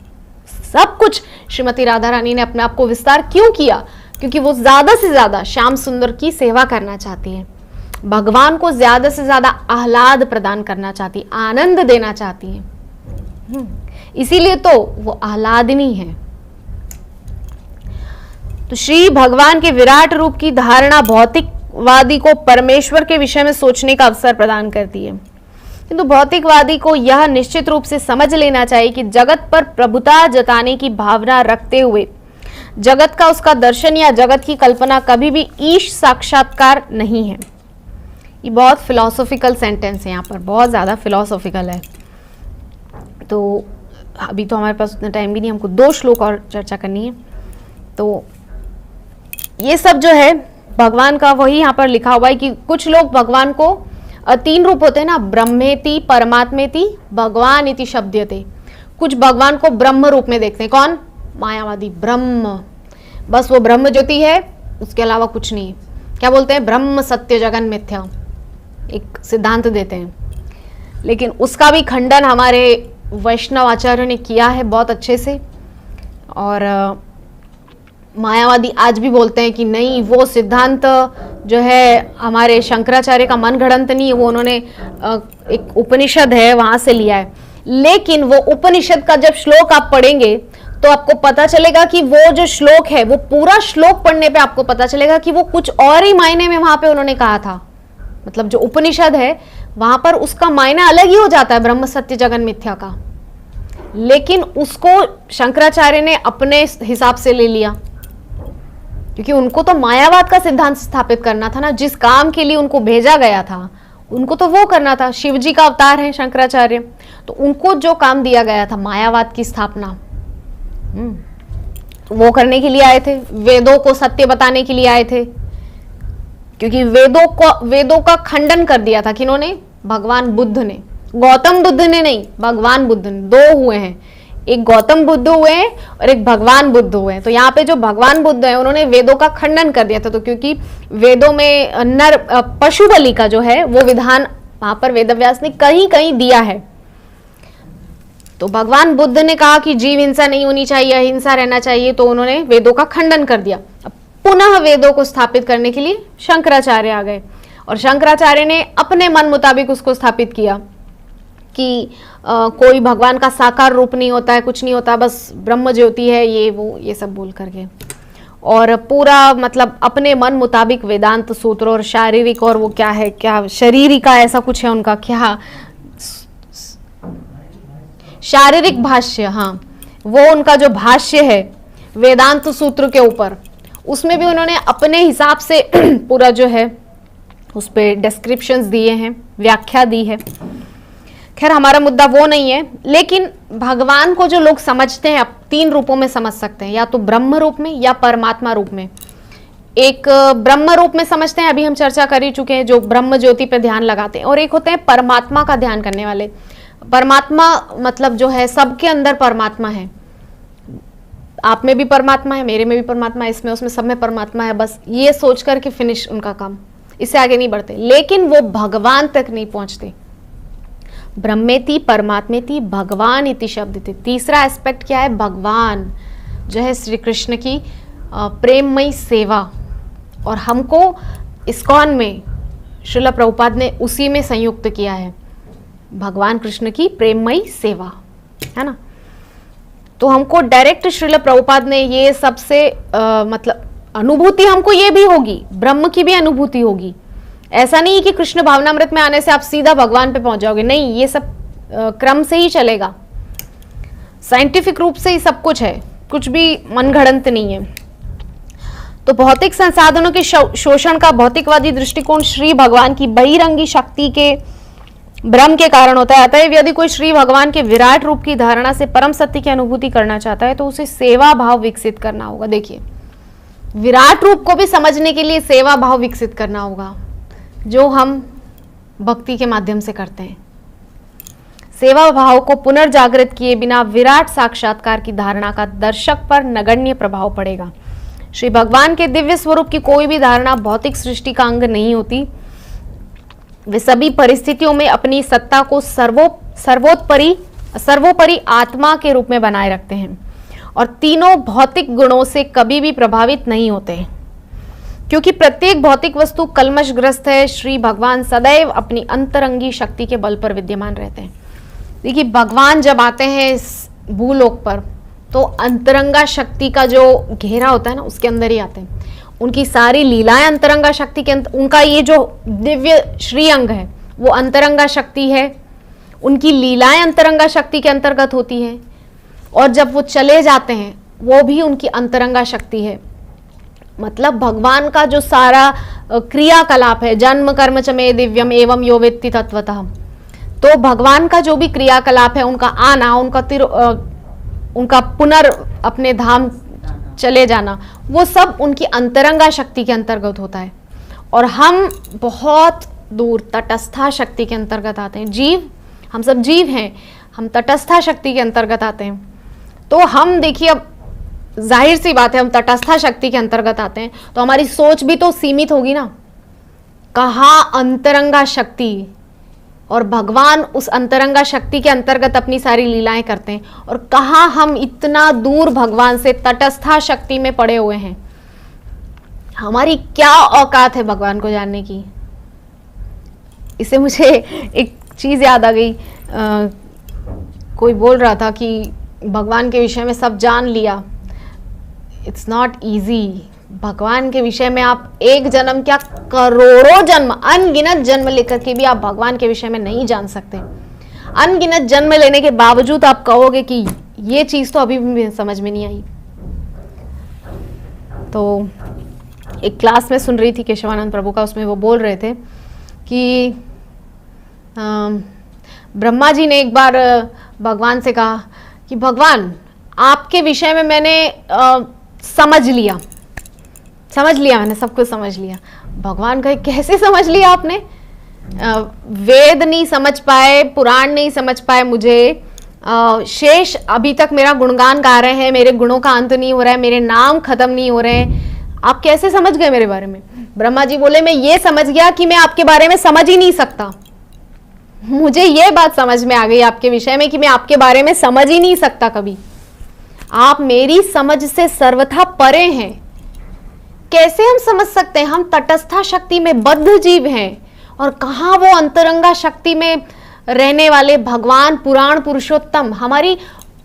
सब कुछ श्रीमती राधा रानी ने अपने आप को विस्तार क्यों किया? क्योंकि वो ज्यादा से ज्यादा श्याम सुंदर की सेवा करना चाहती है, भगवान को ज्यादा से ज्यादा आह्लाद प्रदान करना चाहती है, आनंद देना चाहती है, इसीलिए तो वो आह्लादिनी है। तो श्री भगवान के विराट रूप की धारणा भौतिकवादी को परमेश्वर के विषय में सोचने का अवसर प्रदान करती है, किंतु भौतिकवादी को यह निश्चित रूप से समझ लेना चाहिए कि जगत पर प्रभुता जताने की भावना रखते हुए जगत का उसका दर्शन या जगत की कल्पना कभी भी ईश साक्षात्कार नहीं है। ये बहुत फिलोसॉफिकल सेंटेंस है, यहाँ पर बहुत ज़्यादा फिलोसॉफिकल है। तो अभी तो हमारे पास उतना टाइम भी नहीं, हमको 2 श्लोक और चर्चा करनी है। तो ये सब जो है भगवान का वही यहाँ पर लिखा हुआ है कि कुछ लोग भगवान को 3 रूप होते हैं ना, ब्रह्मेति परमात्मेति भगवान इति शब्दयते। कुछ भगवान को ब्रह्म रूप में देखते हैं, कौन? मायावादी। ब्रह्म, बस वो ब्रह्म ज्योति है, उसके अलावा कुछ नहीं। क्या बोलते हैं? ब्रह्म सत्य जगन मिथ्या, एक सिद्धांत देते हैं। लेकिन उसका भी खंडन हमारे वैष्णव आचार्यों ने किया है बहुत अच्छे से। और मायावादी आज भी बोलते हैं कि नहीं, वो सिद्धांत जो है हमारे शंकराचार्य का मन गढ़ंत नहीं है, वो उन्होंने एक उपनिषद है वहां से लिया है। लेकिन वो उपनिषद का जब श्लोक आप पढ़ेंगे तो आपको पता चलेगा कि वो जो श्लोक है, वो पूरा श्लोक पढ़ने पे आपको पता चलेगा कि वो कुछ और ही मायने में वहां पे उन्होंने कहा था। मतलब जो उपनिषद है वहां पर उसका मायना अलग ही हो जाता है ब्रह्म सत्य जगन मिथ्या का, लेकिन उसको शंकराचार्य ने अपने हिसाब से ले लिया, क्योंकि उनको तो मायावाद का सिद्धांत स्थापित करना था ना। जिस काम के लिए उनको भेजा गया था उनको तो वो करना था। शिव जी का अवतार है शंकराचार्य, तो उनको जो काम दिया गया था मायावाद की स्थापना, वो करने के लिए आए थे। वेदों को सत्य बताने के लिए आए थे, क्योंकि वेदों का खंडन कर दिया था किन्होंने? भगवान बुद्ध ने। गौतम बुद्ध ने नहीं, भगवान बुद्ध ने। 2 हुए हैं, एक गौतम बुद्ध हुए हैं और एक भगवान बुद्ध हुए हैं। तो यहाँ पे जो भगवान बुद्ध है उन्होंने वेदों का खंडन कर दिया था। तो क्योंकि वेदों में नर पशु बलि का जो है वो विधान वहां पर वेदव्यास ने कहीं कहीं दिया है। तो भगवान बुद्ध ने कहा कि जीव हिंसा नहीं होनी चाहिए, अहिंसा रहना चाहिए, तो उन्होंने वेदों का खंडन कर दिया। अब पुनः वेदों को स्थापित करने के लिए शंकराचार्य आ गए और शंकराचार्य ने अपने मन मुताबिक उसको स्थापित किया कि कोई भगवान का साकार रूप नहीं होता है, कुछ नहीं होता, बस ब्रह्म ज्योति है, ये वो ये सब बोल करके। और पूरा मतलब अपने मन मुताबिक वेदांत सूत्र और शारीरिक और वो क्या है, क्या शरीरी का ऐसा कुछ है उनका, क्या शारीरिक भाष्य, हाँ, वो उनका जो भाष्य है वेदांत सूत्र के ऊपर, उसमें भी उन्होंने अपने हिसाब से पूरा जो है उस पर डिस्क्रिप्शंस दिए हैं, व्याख्या दी है। खैर हमारा मुद्दा वो नहीं है, लेकिन भगवान को जो लोग समझते हैं अब 3 रूपों में समझ सकते हैं, या तो ब्रह्म रूप में या परमात्मा रूप में। एक ब्रह्म रूप में समझते हैं, अभी हम चर्चा कर ही चुके हैं, जो ब्रह्म ज्योति पे ध्यान लगाते हैं, और एक होते हैं परमात्मा का ध्यान करने वाले। परमात्मा मतलब जो है सबके अंदर परमात्मा है, आप में भी परमात्मा है, मेरे में भी परमात्मा है, इसमें उसमें सब में परमात्मा है, बस ये सोच करके फिनिश उनका काम, इससे आगे नहीं बढ़ते। लेकिन वो भगवान तक नहीं पहुंचते। ब्रह्मेति परमात्मेति भगवान इति शब्द थे। तीसरा एस्पेक्ट क्या है? भगवान जो है श्री कृष्ण की प्रेममयी सेवा, और हमको इस्कॉन में श्रील प्रभुपाद ने उसी में संयुक्त किया है, भगवान कृष्ण की प्रेममयी सेवा, है ना। तो हमको डायरेक्ट श्रील प्रभुपाद ने ये सबसे मतलब अनुभूति हमको ये भी होगी, ब्रह्म की भी अनुभूति होगी। ऐसा नहीं कि कृष्ण भावनामृत में आने से आप सीधा भगवान पे पहुंच जाओगे, नहीं, ये सब क्रम से ही चलेगा, साइंटिफिक रूप से ही सब कुछ है, कुछ भी मनगढ़ंत नहीं है। तो भौतिक संसाधनों के शोषण का भौतिकवादी दृष्टिकोण श्री भगवान की बहिरंगी शक्ति के भ्रम के कारण होता है। अतएव यदि कोई श्री भगवान के विराट रूप की धारणा से परम सत्य की अनुभूति करना चाहता है तो उसे सेवा भाव विकसित करना होगा। देखिए, विराट रूप को भी समझने के लिए सेवा भाव विकसित करना होगा, जो हम भक्ति के माध्यम से करते हैं। सेवा भाव को पुनर्जागृत किए बिना विराट साक्षात्कार की धारणा का दर्शक पर नगण्य प्रभाव पड़ेगा। श्री भगवान के दिव्य स्वरूप की कोई भी धारणा भौतिक सृष्टि का अंग नहीं होती। वे सभी परिस्थितियों में अपनी सत्ता को सर्वोपरि आत्मा के रूप में बनाए रखते हैं और तीनों भौतिक गुणों से कभी भी प्रभावित नहीं होते हैं, क्योंकि प्रत्येक भौतिक वस्तु कलमशग्रस्त है। श्री भगवान सदैव अपनी अंतरंगी शक्ति के बल पर विद्यमान रहते हैं। देखिए, भगवान जब आते हैं इस भूलोक पर तो अंतरंगा शक्ति का जो घेरा होता है ना, उसके अंदर ही आते हैं। उनकी सारी लीलाएं अंतरंगा शक्ति के उनका ये जो दिव्य श्री अंग है वो अंतरंगा शक्ति है, उनकी लीलाएं अंतरंगा शक्ति के अंतर्गत होती हैं, और जब वो चले जाते हैं वो भी उनकी अंतरंगा शक्ति है। मतलब भगवान का जो सारा क्रियाकलाप है, जन्म कर्म च मे दिव्यम एवं यो वेत्ति तत्वतः, तो भगवान का जो भी क्रियाकलाप है, उनका आना, उनका पुनर् अपने धाम चले जाना, वो सब उनकी अंतरंगा शक्ति के अंतर्गत होता है। और हम बहुत दूर तटस्था शक्ति के अंतर्गत आते हैं। जीव, हम सब जीव हैं, हम तटस्था शक्ति के अंतर्गत आते हैं। तो हम देखिए, अब जाहिर सी बात है, हम तटस्था शक्ति के अंतर्गत आते हैं तो हमारी सोच भी तो सीमित होगी ना। कहाँ अंतरंगा शक्ति, और भगवान उस अंतरंगा शक्ति के अंतर्गत अपनी सारी लीलाएं करते हैं, और कहाँ हम इतना दूर भगवान से तटस्था शक्ति में पड़े हुए हैं। हमारी क्या औकात है भगवान को जानने की। इससे मुझे एक चीज याद आ गई। कोई बोल रहा था कि भगवान के विषय में सब जान लिया। It's not easy. भगवान के विषय में आप एक जन्म क्या, करोड़ों जन्म, अनगिनत जन्म लेकर के भी आप भगवान के विषय में नहीं जान सकते। अनगिनत जन्म लेने के बावजूद आप कहोगे कि ये चीज तो अभी भी समझ में नहीं आई। तो एक क्लास में सुन रही थी केशवानंद प्रभु का, उसमें वो बोल रहे थे कि ब्रह्मा जी ने एक बार भगवान से कहा कि भगवान, आपके विषय में मैंने समझ लिया, मैंने सब कुछ समझ लिया। भगवान कहे, कैसे समझ लिया आपने? वेद नहीं समझ पाए, पुराण नहीं समझ पाए, मुझे शेष अभी तक मेरा गुणगान गा रहे हैं, मेरे गुणों का अंत नहीं हो रहा है, मेरे नाम खत्म नहीं हो रहे हैं, आप कैसे समझ गए मेरे बारे में? ब्रह्मा जी बोले, मैं ये समझ गया कि मैं आपके बारे में समझ ही नहीं सकता। मुझे ये बात समझ में आ गई आपके विषय में कि मैं आपके बारे में समझ ही नहीं सकता कभी। आप मेरी समझ से सर्वथा परे हैं। कैसे हम समझ सकते हैं? हम तटस्था शक्ति में बद्ध जीव हैं, और कहाँ वो अंतरंगा शक्ति में रहने वाले भगवान, पुराण पुरुषोत्तम। हमारी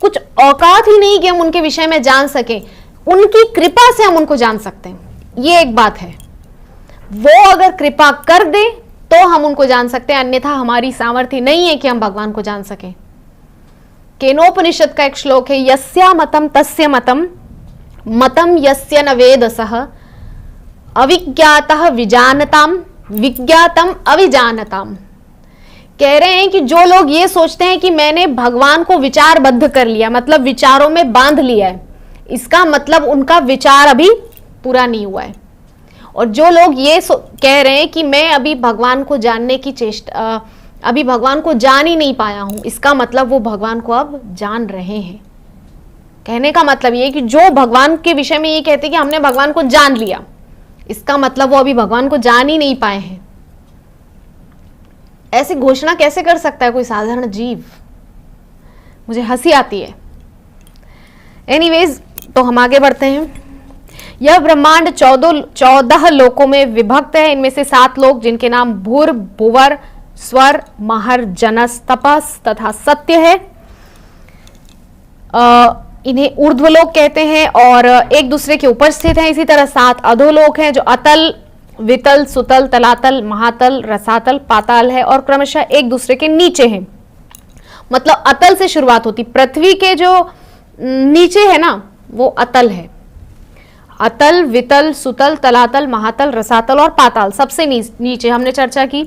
कुछ औकात ही नहीं कि हम उनके विषय में जान सकें। उनकी कृपा से हम उनको जान सकते हैं, ये एक बात है। वो अगर कृपा कर दे तो हम उनको जान सकते हैं, अन्यथा हमारी सामर्थ्य नहीं है कि हम भगवान को जान सकें। केनोपनिषद का एक श्लोक है, यस्या मतम तस्य मतम, मतम यस्य न वेदसः, अविज्ञातः विजानताम, विज्ञातम अविजानताम। कह रहे हैं कि जो लोग ये सोचते हैं कि मैंने भगवान को विचारबद्ध कर लिया, मतलब विचारों में बांध लिया है, इसका मतलब उनका विचार अभी पूरा नहीं हुआ है। और जो लोग ये कह रहे हैं कि मैं अभी भगवान को जानने की चेष्टा, अभी भगवान को जान ही नहीं पाया हूं, इसका मतलब वो भगवान को अब जान रहे हैं। कहने का मतलब ये कि जो भगवान के विषय में ये कहते हैं कि हमने भगवान को जान लिया, इसका मतलब वो अभी भगवान को जान ही नहीं पाए हैं। ऐसी घोषणा कैसे कर सकता है कोई साधारण जीव? मुझे हंसी आती है। एनीवेज, तो हम आगे बढ़ते हैं। यह ब्रह्मांड 14 लोकों में विभक्त है। इनमें से 7 लोक, जिनके नाम भूर, भुवर, स्वर, महर, जनस, तपस तथा सत्य है, इन्हें ऊर्ध्वलोक कहते हैं और एक दूसरे के ऊपर स्थित हैं। इसी तरह 7 अधोलोक हैं, जो अतल, वितल, सुतल, तलातल, महातल, रसातल, पाताल है, और क्रमशः एक दूसरे के नीचे हैं। मतलब अतल से शुरुआत होती, पृथ्वी के जो नीचे है ना, वो अतल है। अतल, वितल, सुतल, तलातल, महातल, रसातल और पाताल सबसे नीचे हमने चर्चा की,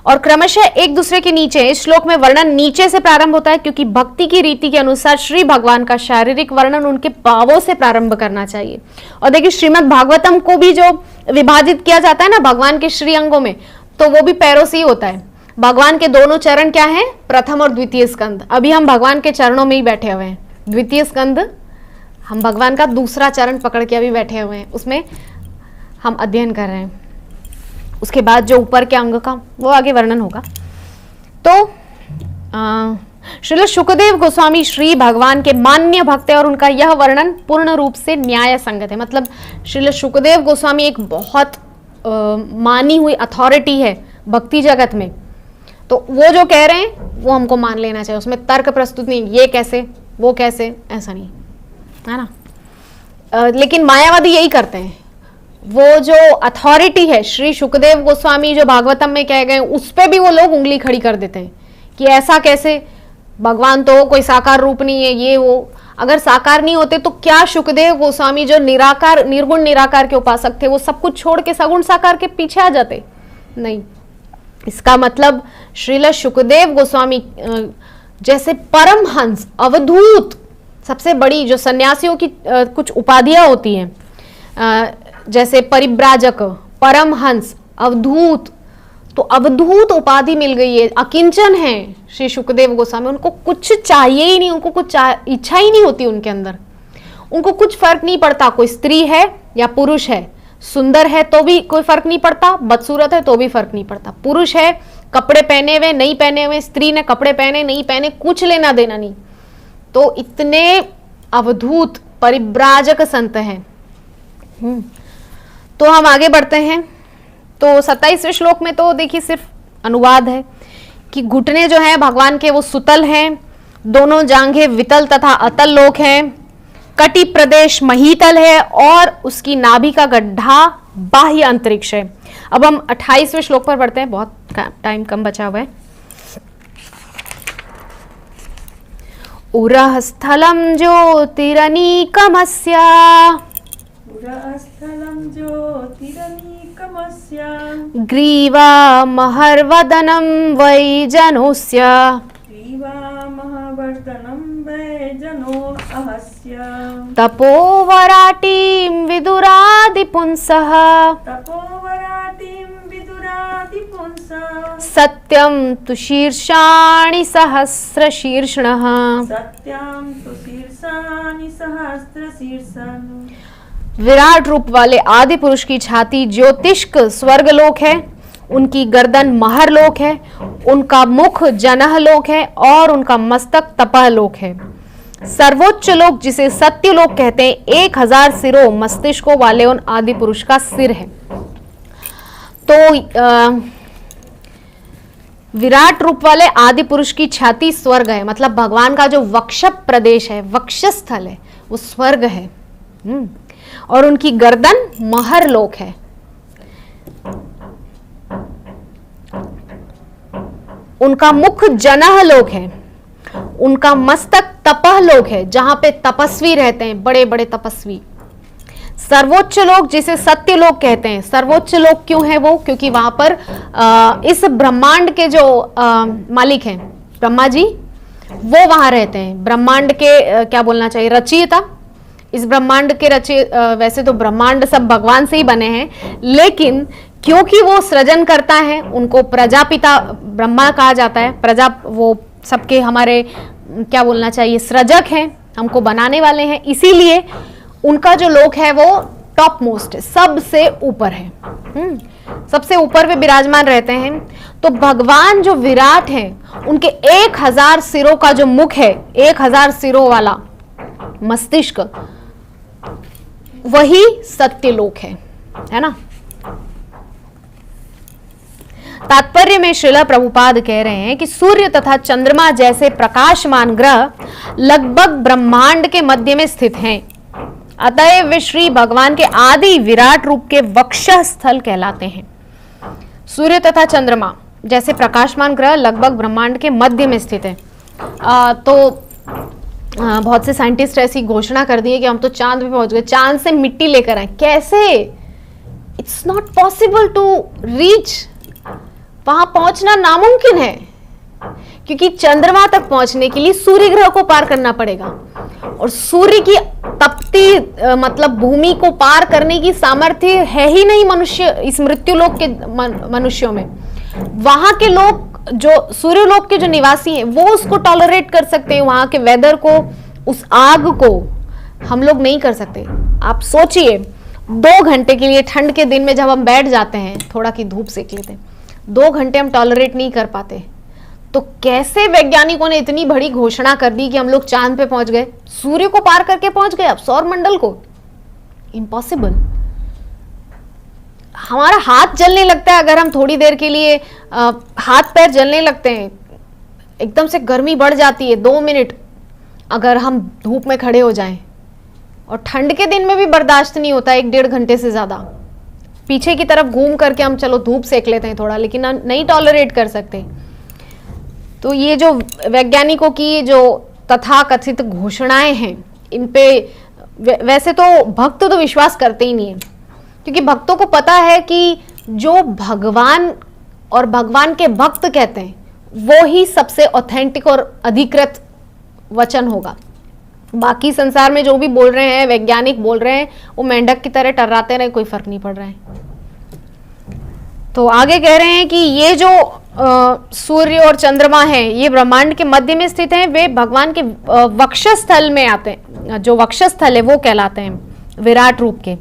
और क्रमशः एक दूसरे के नीचे। इस श्लोक में वर्णन नीचे से प्रारंभ होता है, क्योंकि भक्ति की रीति के अनुसार श्री भगवान का शारीरिक वर्णन उनके पावों से प्रारंभ करना चाहिए। और देखिए, श्रीमद् भागवतम को भी जो विभाजित किया जाता है ना भगवान के श्री अंगों में, तो वो भी पैरों से ही होता है। भगवान के दोनों चरण क्या है? प्रथम और द्वितीय स्कंद। अभी हम भगवान के चरणों में ही बैठे हुए हैं। द्वितीय स्कंद, हम भगवान का दूसरा चरण पकड़ के अभी बैठे हुए हैं, उसमें हम अध्ययन कर रहे हैं। उसके बाद जो ऊपर के अंग का वो आगे वर्णन होगा। तो श्रील सुखदेव गोस्वामी श्री भगवान के मान्य भक्त है और उनका यह वर्णन पूर्ण रूप से न्याय संगत है। मतलब श्रील सुखदेव गोस्वामी एक बहुत मानी हुई अथॉरिटी है भक्ति जगत में, तो वो जो कह रहे हैं वो हमको मान लेना चाहिए, उसमें तर्क प्रस्तुत नहीं, ये कैसे वो कैसे, ऐसा नहीं है ना। लेकिन मायावादी यही करते हैं, वो जो अथॉरिटी है श्री सुखदेव गोस्वामी जो भागवतम में कह गए उस पर भी वो लोग उंगली खड़ी कर देते हैं कि ऐसा कैसे, भगवान तो कोई साकार रूप नहीं है, ये वो। अगर साकार नहीं होते तो क्या सुखदेव गोस्वामी जो निराकार निर्गुण निराकार के उपासक थे वो सब कुछ छोड़ के सगुण साकार के पीछे आ जाते? नहीं। इसका मतलब श्रील सुखदेव गोस्वामी जैसे परमहंस, अवधूत, सबसे बड़ी जो सन्यासियों की कुछ उपाधियां होती हैं, जैसे परिव्राजक, परमहंस, अवधूत, तो अवधूत उपाधि मिल गई है, अकिंचन है श्री सुखदेव गोस्वामी। उनको कुछ चाहिए ही नहीं, उनको कुछ इच्छा ही नहीं होती उनके अंदर, उनको कुछ फर्क नहीं पड़ता कोई स्त्री है या पुरुष है, सुंदर है तो भी कोई फर्क नहीं पड़ता, बदसूरत है तो भी फर्क नहीं पड़ता, पुरुष है कपड़े पहने हुए नहीं पहने हुए, स्त्री ने कपड़े पहने नहीं पहने, कुछ लेना देना नहीं। तो इतने अवधूत परिव्राजक संत हैं। तो हम आगे बढ़ते हैं। तो 27वें श्लोक में तो देखिए सिर्फ अनुवाद है कि घुटने जो हैं भगवान के वो सुतल हैं, दोनों जांघें वितल तथा अतल लोक हैं, कटी प्रदेश महीतल है और उसकी नाभि का गड्ढा बाह्य अंतरिक्ष है। अब हम 28वें श्लोक पर बढ़ते हैं, बहुत टाइम कम बचा हुआ है। उरः स्थलम ज्योतिरनीकमस्य ग्रीवा महर्वदनं वै जनोस्य तपोवराटीं विदुरादिपुंसः सत्यं तु शीर्षाणि सहस्रशीर्षणः। विराट रूप वाले आदि पुरुष की छाती ज्योतिष्क स्वर्गलोक है, उनकी गर्दन महरलोक है, उनका मुख जनहलोक है और उनका मस्तक तपहलोक है। सर्वोच्च लोक जिसे सत्यलोक कहते हैं 1000 सिरों मस्तिष्कों वाले उन आदि पुरुष का सिर है। तो विराट रूप वाले आदि पुरुष की छाती स्वर्ग है, मतलब भगवान का जो वक्ष प्रदेश है, वक्षस्थल है, वो स्वर्ग है। और उनकी गर्दन महरलोक है। उनका मुख जनहलोक है, उनका मस्तक तपहलोक है, जहां पे तपस्वी रहते हैं, बड़े बड़े तपस्वी। सर्वोच्च लोक जिसे सत्य लोक कहते हैं। सर्वोच्च लोक क्यों है वो? क्योंकि वहां पर इस ब्रह्मांड के जो मालिक हैं ब्रह्मा जी, वो वहां रहते हैं। ब्रह्मांड के क्या बोलना चाहिए, रचयिता। इस ब्रह्मांड के वैसे तो ब्रह्मांड सब भगवान से ही बने हैं, लेकिन क्योंकि वो सृजन करता है, उनको प्रजापिता ब्रह्मा कहा जाता है। प्रजा वो सबके हमारे क्या बोलना चाहिए, सृजक हैं, हमको बनाने वाले हैं, इसीलिए उनका जो लोक है वो टॉप मोस्ट है, सबसे ऊपर है। सबसे ऊपर वे विराजमान रहते हैं। तो भगवान जो विराट हैं, उनके 1000 सिरों का जो मुख है, 1000 सिरों वाला मस्तिष्क, वही सत्यलोक है ना। तात्पर्य में श्रील प्रभुपाद कह रहे हैं कि सूर्य तथा चंद्रमा जैसे प्रकाशमान ग्रह लगभग ब्रह्मांड के मध्य में स्थित हैं। अतएव वे श्री भगवान के आदि विराट रूप के वक्षस्थल कहलाते हैं। सूर्य तथा चंद्रमा जैसे प्रकाशमान ग्रह लगभग ब्रह्मांड के मध्य में स्थित है। बहुत से साइंटिस्ट ऐसी घोषणा कर दी है कि हम तो चांद पे पहुंच गए, चांद से मिट्टी लेकर आए। कैसे? It's not possible to reach, वहां पहुंचना नामुमकिन है, क्योंकि चंद्रमा तक पहुंचने के लिए सूर्य ग्रह को पार करना पड़ेगा, और सूर्य की तपती मतलब भूमि को पार करने की सामर्थ्य है ही नहीं मनुष्य, इस मृत्युलोक के मनुष्यों में। वहां के लोग जो सूर्यलोक के जो निवासी हैं वो उसको टॉलरेट कर सकते हैं, वहां के वेदर को, उस आग को हम लोग नहीं कर सकते। आप सोचिए 2 घंटे के लिए ठंड के दिन में जब हम बैठ जाते हैं, थोड़ा की धूप सेक लेते हैं, 2 घंटे हम टॉलरेट नहीं कर पाते, तो कैसे वैज्ञानिकों ने इतनी बड़ी घोषणा कर दी कि हम लोग चांद पे पहुंच गए, सूर्य को पार करके पहुंच गए, अब सौर मंडल को? इम्पॉसिबल। हमारा हाथ जलने लगता है अगर हम थोड़ी देर के लिए हाथ पैर जलने लगते हैं, एकदम से गर्मी बढ़ जाती है 2 मिनट अगर हम धूप में खड़े हो जाएं, और ठंड के दिन में भी बर्दाश्त नहीं होता 1-1.5 घंटे से ज़्यादा। पीछे की तरफ घूम करके हम चलो धूप सेक लेते हैं थोड़ा, लेकिन नहीं टॉलरेट कर सकते। तो ये जो वैज्ञानिकों की जो तथाकथित घोषणाएं हैं, इन पे वैसे तो भक्त तो विश्वास करते ही नहीं है, क्योंकि भक्तों को पता है कि जो भगवान और भगवान के भक्त कहते हैं वो ही सबसे ऑथेंटिक और अधिकृत वचन होगा। बाकी संसार में जो भी बोल रहे हैं, वैज्ञानिक बोल रहे हैं, वो मेंढक की तरह टर्राते रहे, कोई फर्क नहीं पड़ रहा है। तो आगे कह रहे हैं कि ये जो सूर्य और चंद्रमा है, ये ब्रह्मांड के मध्य में स्थित हैं, वे भगवान के वक्षस्थल में आते हैं। जो वक्षस्थल है वो कहलाते हैं विराट रूप के।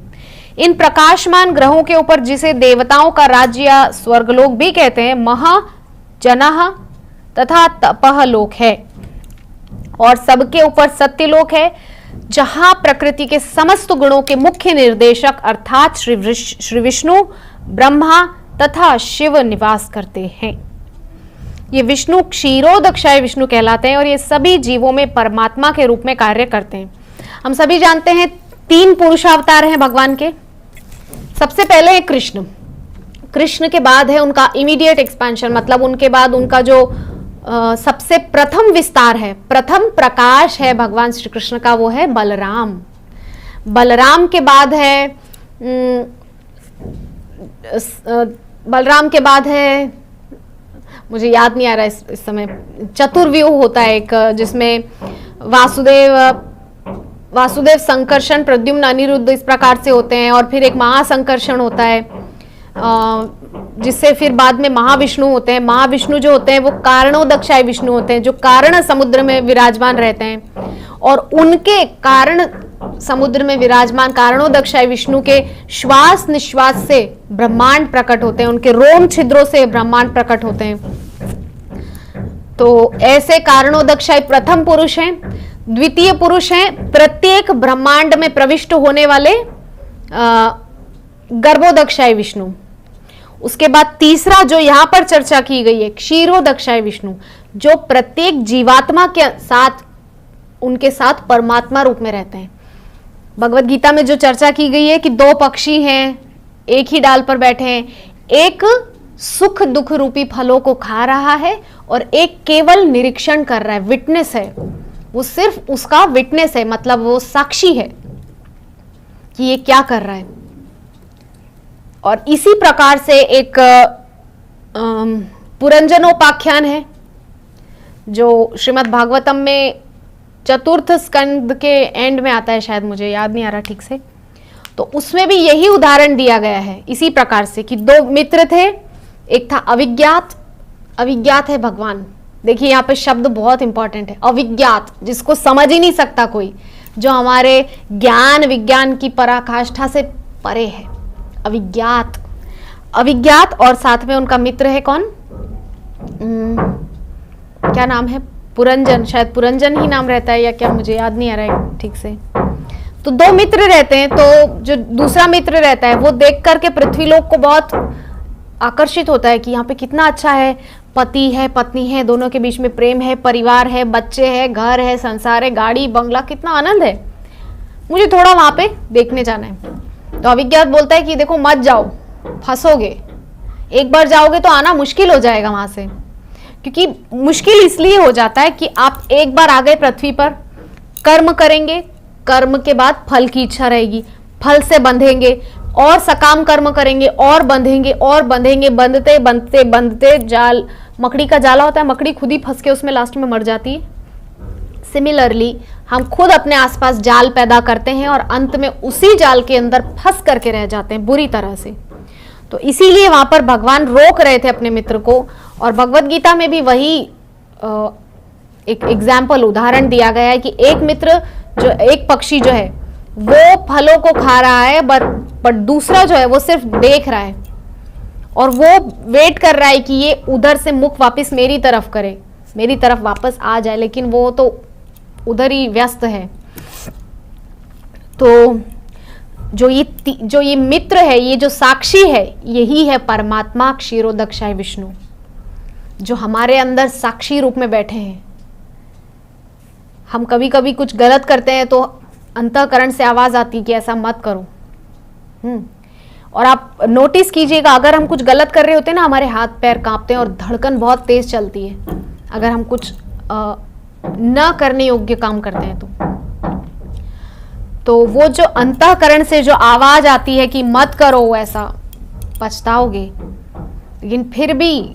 इन प्रकाशमान ग्रहों के ऊपर, जिसे देवताओं का राज्य या स्वर्गलोक भी कहते हैं, महा जनः तथा तपह लोक है, और सबके ऊपर सत्यलोक है, जहां प्रकृति के समस्त गुणों के मुख्य निर्देशक अर्थात श्री विष्णु, ब्रह्मा तथा शिव निवास करते हैं। ये विष्णु क्षीरोदक्षाय विष्णु कहलाते हैं, और ये सभी जीवों में परमात्मा के रूप में कार्य करते हैं। हम सभी जानते हैं 3 पुरुषावतार हैं भगवान के। सबसे पहले है कृष्ण। कृष्ण के बाद है उनका इमीडिएट एक्सपेंशन, मतलब उनके बाद उनका जो सबसे प्रथम विस्तार है, प्रथम प्रकाश है भगवान श्री कृष्ण का, वो है बलराम। बलराम के बाद है बलराम के बाद है, मुझे याद नहीं आ रहा इस समय, चतुर्व्यूह होता है एक, जिसमें वासुदेव संकर्षण, प्रद्युम्न, अनिरुद्ध इस प्रकार से होते हैं, और फिर एक महासंकर्षण होता है, जिससे फिर बाद में महाविष्णु होते हैं। महाविष्णु जो होते हैं वो कारणोदक्षाय विष्णु होते हैं, जो कारण समुद्र में विराजमान रहते हैं, और उनके कारण समुद्र में विराजमान कारणोदक्षाय विष्णु के श्वास निश्वास से ब्रह्मांड प्रकट होते हैं, उनके रोम छिद्रों से ब्रह्मांड प्रकट होते हैं। तो ऐसे कारणोदक्षाय प्रथम पुरुष हैं। द्वितीय पुरुष हैं प्रत्येक ब्रह्मांड में प्रविष्ट होने वाले गर्भोदक्षाय विष्णु। उसके बाद तीसरा जो यहां पर चर्चा की गई है, क्षीरोदक्षाय विष्णु, जो प्रत्येक जीवात्मा के साथ, उनके साथ परमात्मा रूप में रहते हैं। भगवत गीता में जो चर्चा की गई है कि 2 पक्षी हैं, एक ही डाल पर बैठे हैं, एक सुख दुख रूपी फलों को खा रहा है और एक केवल निरीक्षण कर रहा है, विटनेस है, वो सिर्फ उसका विटनेस है, मतलब वो साक्षी है कि ये क्या कर रहा है। और इसी प्रकार से एक पुरंजनोपाख्यान है जो श्रीमद् भागवतम में चतुर्थ स्कंद के एंड में आता है, शायद मुझे याद नहीं आ रहा ठीक से, तो उसमें भी यही उदाहरण दिया गया है इसी प्रकार से कि 2 मित्र थे, एक था अविज्ञात, अविज्ञात है भगवान। देखिए यहाँ पे शब्द बहुत इंपॉर्टेंट है, अविज्ञात, जिसको समझ ही नहीं सकता कोई, जो हमारे ज्ञान विज्ञान की पराकाष्ठा से परे है, अविज्ञात। अविज्ञात, और साथ में उनका मित्र है कौन, क्या नाम है, पुरंजन, शायद पुरंजन ही नाम रहता है या क्या, मुझे याद नहीं आ रहा है ठीक से। तो 2 मित्र रहते हैं, तो जो दूसरा मित्र रहता है वो देख करके पृथ्वीलोक को बहुत आकर्षित होता है कि यहाँ पे कितना अच्छा है, पति है पत्नी है, दोनों के बीच में प्रेम है, परिवार है, बच्चे हैं, घर है, संसार है, गाड़ी बंगला, कितना आनंद है, मुझे थोड़ा वहां पे देखने जाना है। तो अविज्ञात बोलता है कि देखो मत जाओ, फंसोगे, एक बार जाओगे तो आना मुश्किल हो जाएगा वहां से, क्योंकि मुश्किल इसलिए हो जाता है कि आप एक बार आ गए पृथ्वी पर, कर्म करेंगे, कर्म के बाद फल की इच्छा रहेगी, फल से बंधेंगे, और सकाम कर्म करेंगे और बंधेंगे और बंधेंगे, बंधते बंधते बंधते जाल, मकड़ी का जाला होता है, मकड़ी खुद ही फंस के उसमें लास्ट में मर जाती है। सिमिलरली हम खुद अपने आसपास जाल पैदा करते हैं और अंत में उसी जाल के अंदर फंस करके रह जाते हैं बुरी तरह से। तो इसीलिए वहां पर भगवान रोक रहे थे अपने मित्र को, और भगवत गीता में भी वही एक एग्जाम्पल, उदाहरण दिया गया है कि एक मित्र, जो एक पक्षी जो है वो फलों को खा रहा है, बट दूसरा जो है वो सिर्फ देख रहा है, और वो वेट कर रहा है कि ये उधर से मुख वापस मेरी तरफ करे, मेरी तरफ वापस आ जाए, लेकिन वो तो उधर ही व्यस्त है। तो जो ये मित्र है, ये जो साक्षी है, यही है परमात्मा क्षीरोदक्षाय विष्णु, जो हमारे अंदर साक्षी रूप में बैठे हैं। हम कभी कभी कुछ गलत करते हैं तो अंतःकरण से आवाज आती है कि ऐसा मत करो। और आप नोटिस कीजिएगा, अगर हम कुछ गलत कर रहे होते हैं ना, हमारे हाथ पैर कांपते हैं और धड़कन बहुत तेज चलती है, अगर हम कुछ न करने योग्य काम करते हैं तो वो जो अंतःकरण से जो आवाज आती है कि मत करो ऐसा, पछताओगे। लेकिन फिर भी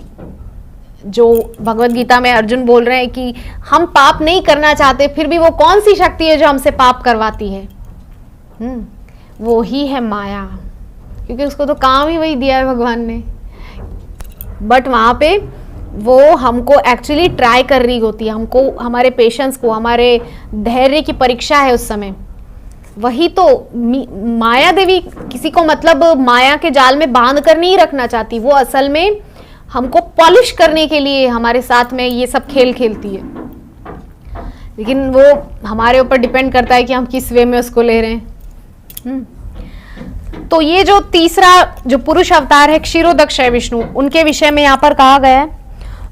जो भगवत गीता में अर्जुन बोल रहे हैं कि हम पाप नहीं करना चाहते, फिर भी वो कौन सी शक्ति है जो हमसे पाप करवाती है? वो ही है माया, क्योंकि उसको तो काम ही वही दिया है भगवान ने। बट वहां पे वो हमको एक्चुअली ट्राई कर रही होती है, हमको, हमारे पेशेंस को, हमारे धैर्य की परीक्षा है उस समय। वही तो माया देवी किसी को मतलब माया के जाल में बांध कर नहीं रखना चाहती, वो असल में हमको पॉलिश करने के लिए हमारे साथ में ये सब खेल खेलती है। लेकिन वो हमारे ऊपर डिपेंड करता है कि हम किस वे में उसको ले रहे हैं। तो ये जो तीसरा जो पुरुष अवतार है क्षीरोदक्षाय विष्णु, उनके विषय में यहाँ पर कहा गया है।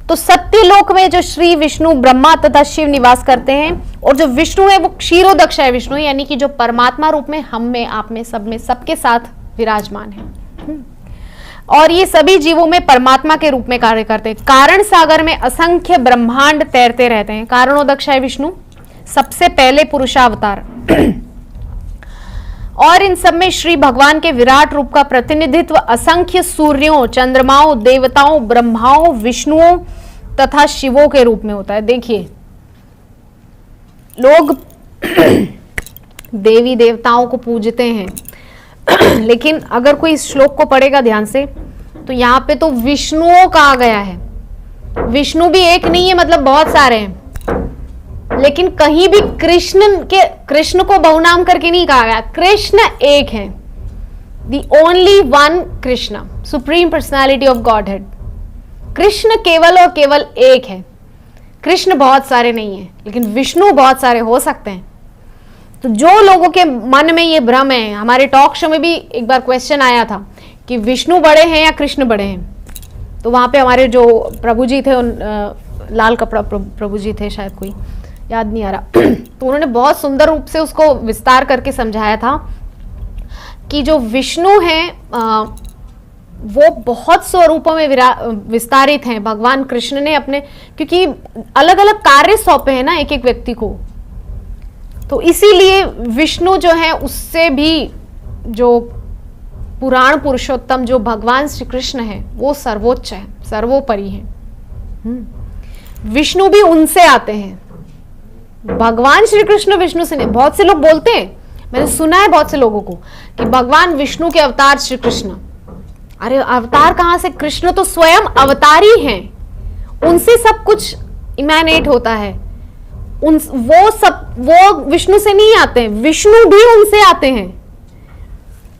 तो सत्यलोक में जो श्री विष्णु ब्रह्मा तथा शिव निवास करते हैं, और जो विष्णु है वो क्षीरोदक्षाय विष्णु, यानी कि जो परमात्मा रूप में हम में, आप में, सब में, सबके साथ विराजमान है। और ये सभी जीवों में परमात्मा के रूप में कार्य करते हैं। कारण सागर में असंख्य ब्रह्मांड तैरते रहते हैं। कारणोदक्षाय विष्णु सबसे पहले पुरुषावतार और इन सब में श्री भगवान के विराट रूप का प्रतिनिधित्व असंख्य सूर्यों, चंद्रमाओं, देवताओं, ब्रह्माओं, विष्णुओं तथा शिवों के रूप में होता है। देखिए, लोग देवी देवताओं को पूजते हैं लेकिन अगर कोई इस श्लोक को पढ़ेगा ध्यान से, तो यहाँ पे तो विष्णुओं कहा गया है। विष्णु भी एक नहीं है, मतलब बहुत सारे हैं, लेकिन कहीं भी कृष्ण को बहुनाम करके नहीं कहा गया। कृष्ण एक है, the only one Krishna, supreme personality of God head. Krishna केवल और केवल एक है। कृष्ण बहुत सारे नहीं है, लेकिन विष्णु बहुत सारे हो सकते हैं। तो जो लोगों के मन में ये भ्रम है, हमारे टॉक शो में भी एक बार क्वेश्चन आया था कि विष्णु बड़े हैं या कृष्ण बड़े हैं, तो वहां पे हमारे जो प्रभु जी थे, लाल कपड़ा प्रभु जी थे, शायद कोई याद नहीं आ रहा तो उन्होंने बहुत सुंदर रूप से उसको विस्तार करके समझाया था कि जो विष्णु हैं वो बहुत स्वरूपों में विस्तारित हैं। भगवान कृष्ण ने अपने, क्योंकि अलग अलग कार्य सौंपे हैं ना एक एक व्यक्ति को, तो इसीलिए विष्णु जो है उससे भी जो पुराण पुरुषोत्तम जो भगवान श्री कृष्ण है वो सर्वोच्च है, सर्वोपरि है। विष्णु भी उनसे आते हैं। भगवान श्री कृष्ण विष्णु से नहीं। बहुत से लोग बोलते हैं, मैंने सुना है बहुत से लोगों को, कि भगवान विष्णु के अवतार श्री कृष्ण। अरे अवतार कहां से? कृष्ण तो स्वयं अवतारी हैं, उनसे सब कुछ इमेनेट होता है। वो विष्णु से नहीं आते हैं, विष्णु भी उनसे आते हैं।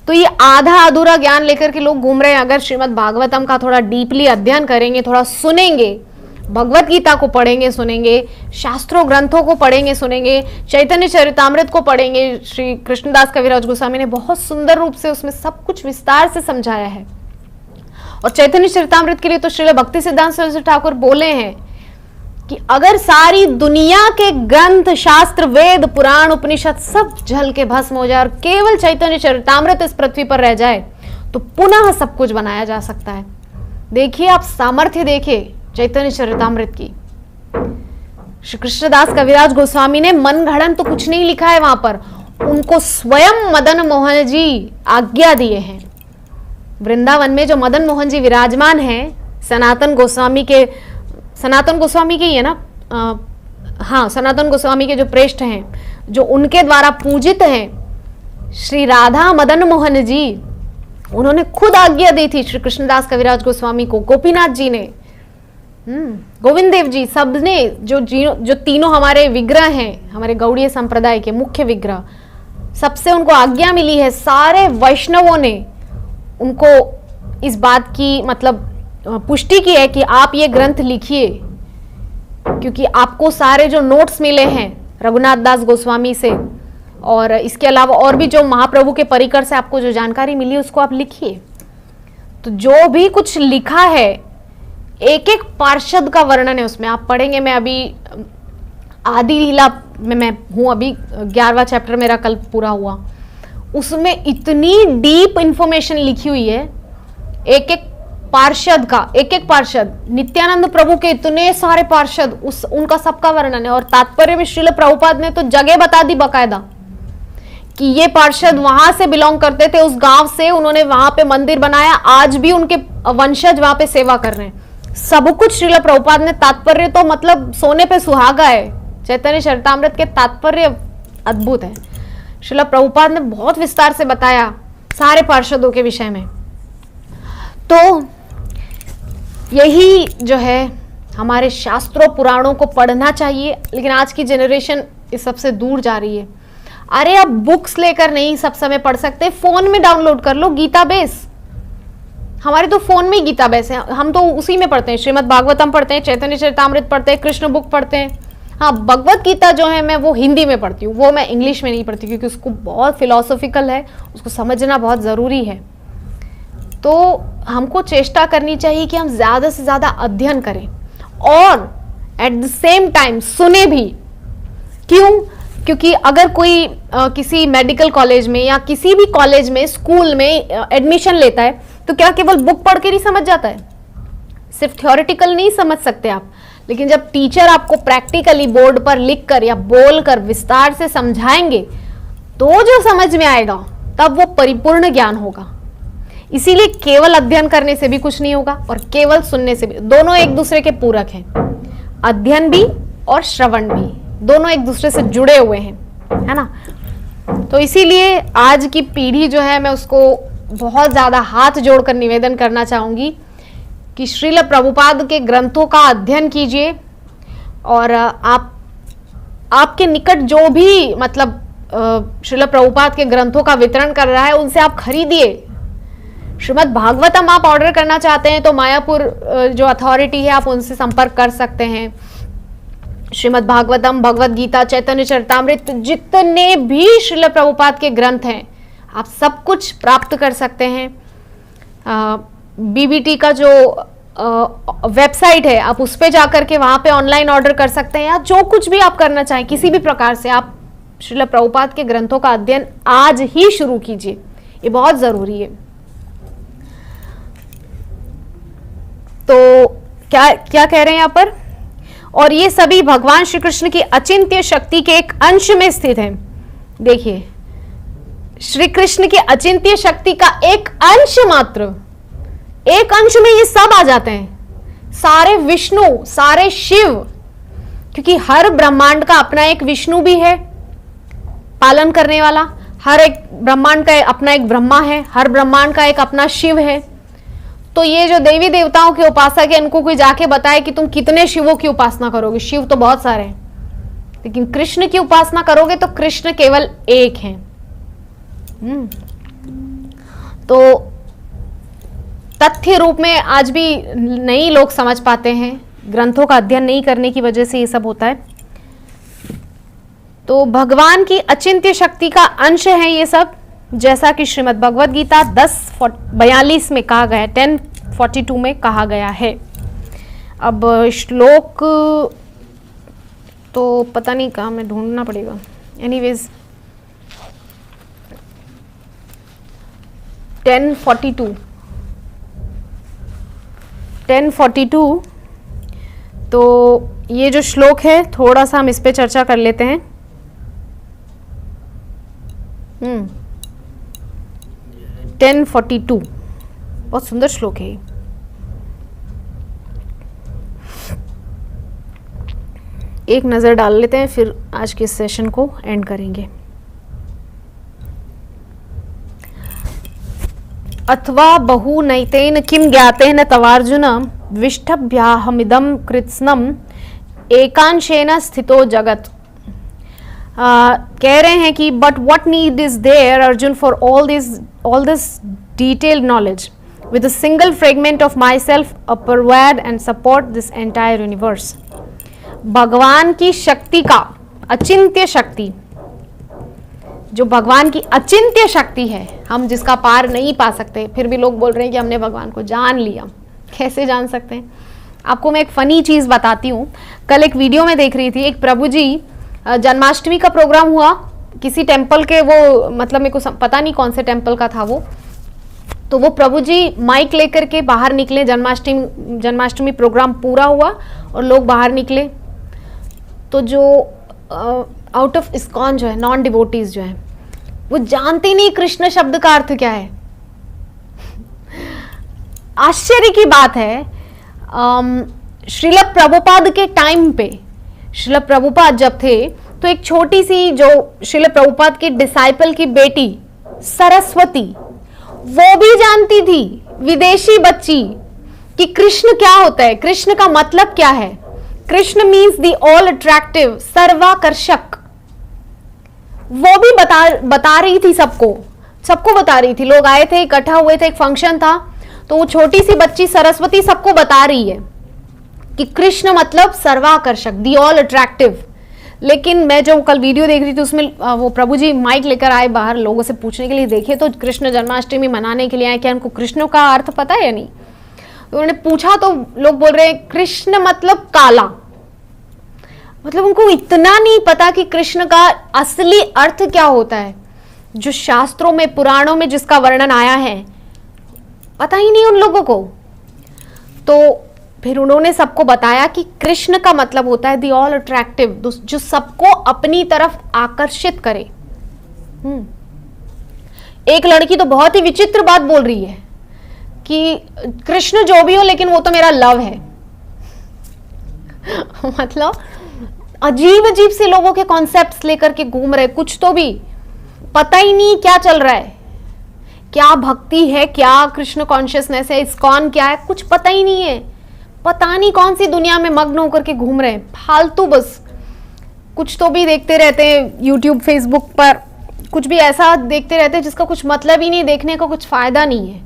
तो ये आधा अधूरा ज्ञान लेकर के लोग घूम रहे हैं। अगर श्रीमद् भागवतम का थोड़ा डीपली अध्ययन करेंगे, थोड़ा सुनेंगे, भगवत गीता को पढ़ेंगे सुनेंगे, शास्त्रों ग्रंथों को पढ़ेंगे सुनेंगे, चैतन्य चरितामृत को पढ़ेंगे, श्री कृष्णदास कविराज गोस्वामी ने बहुत सुंदर रूप से उसमें सब कुछ विस्तार से समझाया है। और चैतन्य चरितामृत के लिए तो श्रील भक्ति सिद्धांत सरस्वती ठाकुर बोले हैं कि अगर सारी दुनिया के ग्रंथ, शास्त्र, वेद, पुराण, उपनिषद सब जल के भस्म हो जाए और केवल चैतन्य चरितामृत इस पृथ्वी पर रह जाए, तो पुनः सब कुछ बनाया जा सकता है। देखिए, आप सामर्थ्य देखिए चैतन्य चरितामृत की। श्री कृष्णदास कविराज गोस्वामी ने मन गढ़ंत तो कुछ नहीं लिखा है वहां पर, उनको स्वयं मदन मोहन जी आज्ञा दिए हैं। वृंदावन में जो मदन मोहन जी विराजमान हैं, सनातन गोस्वामी के ही है ना, हाँ, सनातन गोस्वामी के जो प्रेष्ठ हैं, जो उनके द्वारा पूजित हैं, श्री राधा मदन मोहन जी, उन्होंने खुद आज्ञा दी थी श्री कृष्णदास कविराज गोस्वामी को, गोपीनाथ जी ने, गोविंद देव जी, सबने, जो तीनों हमारे विग्रह हैं, हमारे गौड़ीय संप्रदाय के मुख्य विग्रह, सबसे उनको आज्ञा मिली है। सारे वैष्णवों ने उनको इस बात की मतलब पुष्टि की है कि आप ये ग्रंथ लिखिए, क्योंकि आपको सारे जो नोट्स मिले हैं रघुनाथ दास गोस्वामी से और इसके अलावा और भी जो महाप्रभु के परिकर से आपको जो जानकारी मिली उसको आप लिखिए। तो जो भी कुछ लिखा है एक एक पार्षद का वर्णन है उसमें, आप पढ़ेंगे। मैं अभी आदि लीला में मैं हूं, अभी 11वां चैप्टर मेरा कल पूरा हुआ, उसमें इतनी डीप इंफॉर्मेशन लिखी हुई है एक एक पार्षद का, एक एक पार्षद, नित्यानंद प्रभु के इतने सारे पार्षद, उनका सबका वर्णन है। और तात्पर्य में श्रील प्रभुपाद ने तो जगह बता दी बकायदा कि ये पार्षद वहां से बिलोंग करते थे, उस गांव से, उन्होंने वहां पे मंदिर बनाया, आज भी उनके वंशज वहां पे सेवा कर रहे हैं। सब कुछ श्रील प्रभुपाद ने, तात्पर्य तो मतलब सोने पे सुहागा है। चैतन्य चरितामृत के तात्पर्य अद्भुत है। श्रील प्रभुपाद ने बहुत विस्तार से बताया सारे पार्षदों के विषय में। तो यही जो है हमारे शास्त्रों पुराणों को पढ़ना चाहिए, लेकिन आज की जनरेशन इस सबसे दूर जा रही है। अरे अब बुक्स लेकर नहीं सब समय पढ़ सकते, फोन में डाउनलोड कर लो गीता बेस। हमारे तो फोन में ही गीता बेस है, हम तो उसी में पढ़ते हैं। श्रीमद् भागवतम पढ़ते हैं, चैतन्य चरितामृत पढ़ते हैं, कृष्ण बुक पढ़ते हैं। हाँ, भगवत गीता जो है मैं वो हिंदी में पढ़ती हूँ, वो मैं इंग्लिश में नहीं पढ़ती, क्योंकि उसको बहुत फिलोसॉफिकल है, उसको समझना बहुत ज़रूरी है। तो हमको चेष्टा करनी चाहिए कि हम ज़्यादा से ज़्यादा अध्ययन करें और एट द सेम टाइम सुने भी। क्यों? क्योंकि अगर कोई किसी मेडिकल कॉलेज में या किसी भी कॉलेज में, स्कूल में एडमिशन लेता है तो क्या केवल बुक पढ़ के नहीं समझ जाता है? सिर्फ थ्योरेटिकल नहीं समझ सकते आप, लेकिन जब टीचर आपको प्रैक्टिकली बोर्ड पर लिख कर या बोल कर विस्तार से समझाएंगे तो जो समझ में आएगा तब वो परिपूर्ण ज्ञान होगा। इसीलिए केवल अध्ययन करने से भी कुछ नहीं होगा और केवल सुनने से भी, दोनों एक दूसरे के पूरक हैं। अध्ययन भी और श्रवण भी दोनों एक दूसरे से जुड़े हुए हैं, है ना। तो इसीलिए आज की पीढ़ी जो है मैं उसको बहुत ज़्यादा हाथ जोड़कर निवेदन करना चाहूँगी कि श्रील प्रभुपाद के ग्रंथों का अध्ययन कीजिए और आपके निकट जो भी मतलब श्रील प्रभुपाद के ग्रंथों का वितरण कर रहा है उनसे आप खरीदिए। श्रीमद् भागवतम आप ऑर्डर करना चाहते हैं तो मायापुर जो अथॉरिटी है आप उनसे संपर्क कर सकते हैं। श्रीमद् भागवतम, भगवत गीता, चैतन्य चरितामृत, जितने भी श्रील प्रभुपाद के ग्रंथ हैं आप सब कुछ प्राप्त कर सकते हैं। बीबीटी का जो वेबसाइट है आप उस पे जाकर के वहाँ पे ऑनलाइन ऑर्डर कर सकते हैं, या जो कुछ भी आप करना चाहें किसी भी प्रकार से आप श्रील प्रभुपाद के ग्रंथों का अध्ययन आज ही शुरू कीजिए, ये बहुत ज़रूरी है। तो क्या क्या कह रहे हैं यहाँ पर? और ये सभी भगवान श्री कृष्ण की अचिंत्य शक्ति के एक अंश में स्थित है। देखिए, श्री कृष्ण की अचिंत्य शक्ति का एक अंश मात्र, एक अंश में ये सब आ जाते हैं, सारे विष्णु, सारे शिव, क्योंकि हर ब्रह्मांड का अपना एक विष्णु भी है पालन करने वाला, हर एक ब्रह्मांड का अपना एक ब्रह्मा है, हर ब्रह्मांड का एक अपना शिव है। तो ये जो देवी देवताओं के उपासक है इनको कोई जाके बताए कि तुम कितने शिवों की उपासना करोगे, शिव तो बहुत सारे हैं, लेकिन कृष्ण की उपासना करोगे तो कृष्ण केवल एक हैं। तो तथ्य रूप में आज भी नहीं लोग समझ पाते हैं, ग्रंथों का अध्ययन नहीं करने की वजह से ये सब होता है। तो भगवान की अचिंत्य शक्ति का अंश है ये सब, जैसा कि श्रीमद् भगवद गीता 10:42 में कहा गया है, 10:42 में कहा गया है। अब श्लोक तो पता नहीं कहाँ, मैं ढूंढना पड़ेगा। एनीवेज 10:42 तो ये जो श्लोक है थोड़ा सा हम इस पे चर्चा कर लेते हैं। 10:42 बहुत सुंदर श्लोक है। एक नजर डाल लेते हैं, फिर आज के सेशन को एंड करेंगे। अथवा बहु नैतेन किम ज्ञातेन तवार्जुन विष्ठभ्याहमिदं कृत्स्नम एकांशेन स्थितो जगत। कह रहे हैं कि but what need is there Arjun for all this detailed knowledge. with a single fragment of myself pervade and support this entire universe. भगवान की शक्ति का अचिंत्य शक्ति, जो भगवान की अचिंत्य शक्ति है, हम जिसका पार नहीं पा सकते, फिर भी लोग बोल रहे हैं कि हमने भगवान को जान लिया। कैसे जान सकते हैं? आपको मैं एक फनी चीज बताती हूँ। कल एक वीडियो में देख रही थी, एक प्रभु जी जन्माष्टमी का प्रोग्राम हुआ किसी टेम्पल के, वो मतलब मेरे को पता नहीं कौन से टेम्पल का था वो, तो वो प्रभु जी माइक लेकर के बाहर निकले। जन्माष्टमी प्रोग्राम पूरा हुआ और लोग बाहर निकले, तो जो आउट ऑफ इस्कॉन जो है, नॉन डिवोटीज जो है, वो जानते नहीं कृष्ण शब्द का अर्थ क्या है। आश्चर्य की बात है, श्रील प्रभुपाद के टाइम पे, श्रील प्रभुपाद जब थे तो एक छोटी सी जो श्रील प्रभुपाद की डिसाइपल की बेटी सरस्वती, वो भी जानती थी, विदेशी बच्ची, कि कृष्ण क्या होता है, कृष्ण का मतलब क्या है। Krishna means the all attractive, सर्वाकर्षक। वो भी बता रही थी, सबको बता रही थी। लोग आए थे, इकट्ठा हुए थे, एक फंक्शन था, तो वो छोटी सी बच्ची सरस्वती सबको बता रही है कि कृष्ण मतलब सर्वाकर्षक, द ऑल अट्रैक्टिव। लेकिन मैं जो कल वीडियो देख रही थी उसमें वो प्रभु जी माइक लेकर आए बाहर लोगों से पूछने के लिए, देखे तो कृष्ण जन्माष्टमी मनाने के लिए आए, क्या उनको कृष्ण का अर्थ पता है या नहीं। तो उन्होंने पूछा तो लोग बोल रहे हैं कृष्ण मतलब काला, मतलब उनको इतना नहीं पता कि कृष्ण का असली अर्थ क्या होता है, जो शास्त्रों में पुराणों में जिसका वर्णन आया है, पता ही नहीं उन लोगों को। तो फिर उन्होंने सबको बताया कि कृष्ण का मतलब होता है द ऑल अट्रैक्टिव, जो सबको अपनी तरफ आकर्षित करे। एक लड़की तो बहुत ही विचित्र बात बोल रही है कि कृष्ण जो भी हो लेकिन वो तो मेरा लव है। मतलब अजीब अजीब से लोगों के कॉन्सेप्ट्स लेकर के घूम रहे, कुछ तो भी पता ही नहीं क्या चल रहा है, क्या भक्ति है, क्या कृष्ण कॉन्शियसनेस है, इस्कॉन क्या है, कुछ पता ही नहीं है। पता नहीं कौन सी दुनिया में मग्न होकर के घूम रहे हैं, फालतू बस कुछ तो भी देखते रहते हैं यूट्यूब फेसबुक पर, कुछ भी ऐसा देखते रहते हैं जिसका कुछ मतलब ही नहीं, देखने का कुछ फायदा नहीं है।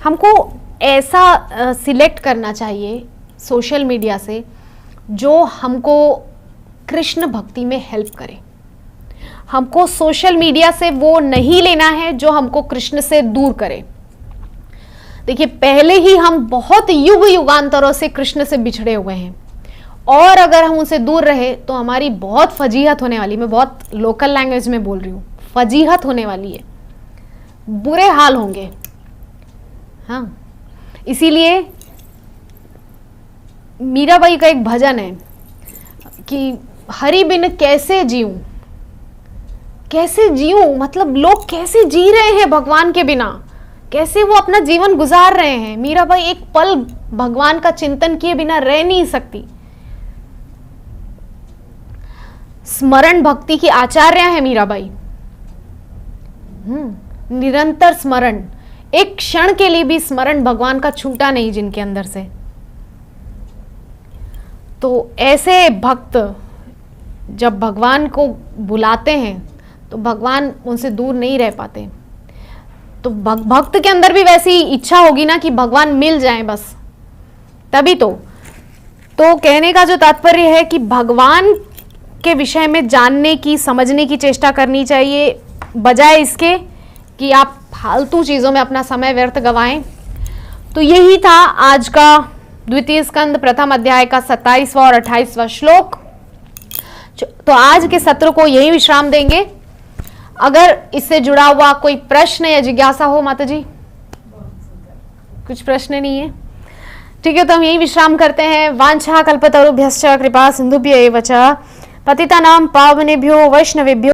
हमको ऐसा सिलेक्ट करना चाहिए सोशल मीडिया से जो हमको कृष्ण भक्ति में हेल्प करे। हमको सोशल मीडिया से वो नहीं लेना है जो हमको कृष्ण से दूर करे। देखिए, पहले ही हम बहुत युग युगांतरों से कृष्ण से बिछड़े हुए हैं, और अगर हम उनसे दूर रहे तो हमारी बहुत फजीहत होने वाली, मैं बहुत लोकल लैंग्वेज में बोल रही हूँ, फजीहत होने वाली है, बुरे हाल होंगे। हाँ, इसीलिए मीराबाई का एक भजन है कि हरि बिन कैसे जीऊं, कैसे जीऊं, मतलब लोग कैसे जी रहे हैं भगवान के बिना, कैसे वो अपना जीवन गुजार रहे हैं। मीराबाई एक पल भगवान का चिंतन किए बिना रह नहीं सकती। स्मरण भक्ति की आचार्य है मीराबाई। निरंतर स्मरण, एक क्षण के लिए भी स्मरण भगवान का छूटा नहीं जिनके अंदर से। तो ऐसे भक्त जब भगवान को बुलाते हैं तो भगवान उनसे दूर नहीं रह पाते। तो भक्त के अंदर भी वैसी इच्छा होगी ना कि भगवान मिल जाएं बस, तभी तो कहने का जो तात्पर्य है कि भगवान के विषय में जानने की, समझने की चेष्टा करनी चाहिए, बजाय इसके कि आप फालतू चीज़ों में अपना समय व्यर्थ गवाएं। तो यही था आज का द्वितीय स्कंद प्रथम अध्याय का 27वां और 28वां श्लोक। तो आज के सत्र को यही विश्राम देंगे। अगर इससे जुड़ा हुआ कोई प्रश्न या जिज्ञासा हो माता जी? कुछ प्रश्न नहीं है? ठीक है, तो हम यही विश्राम करते हैं। वांछा कल्पतरुभ्यश्च कृपा सिंधुभ्य एव च पतितानां पावनेभ्यो वैष्णवेभ्यो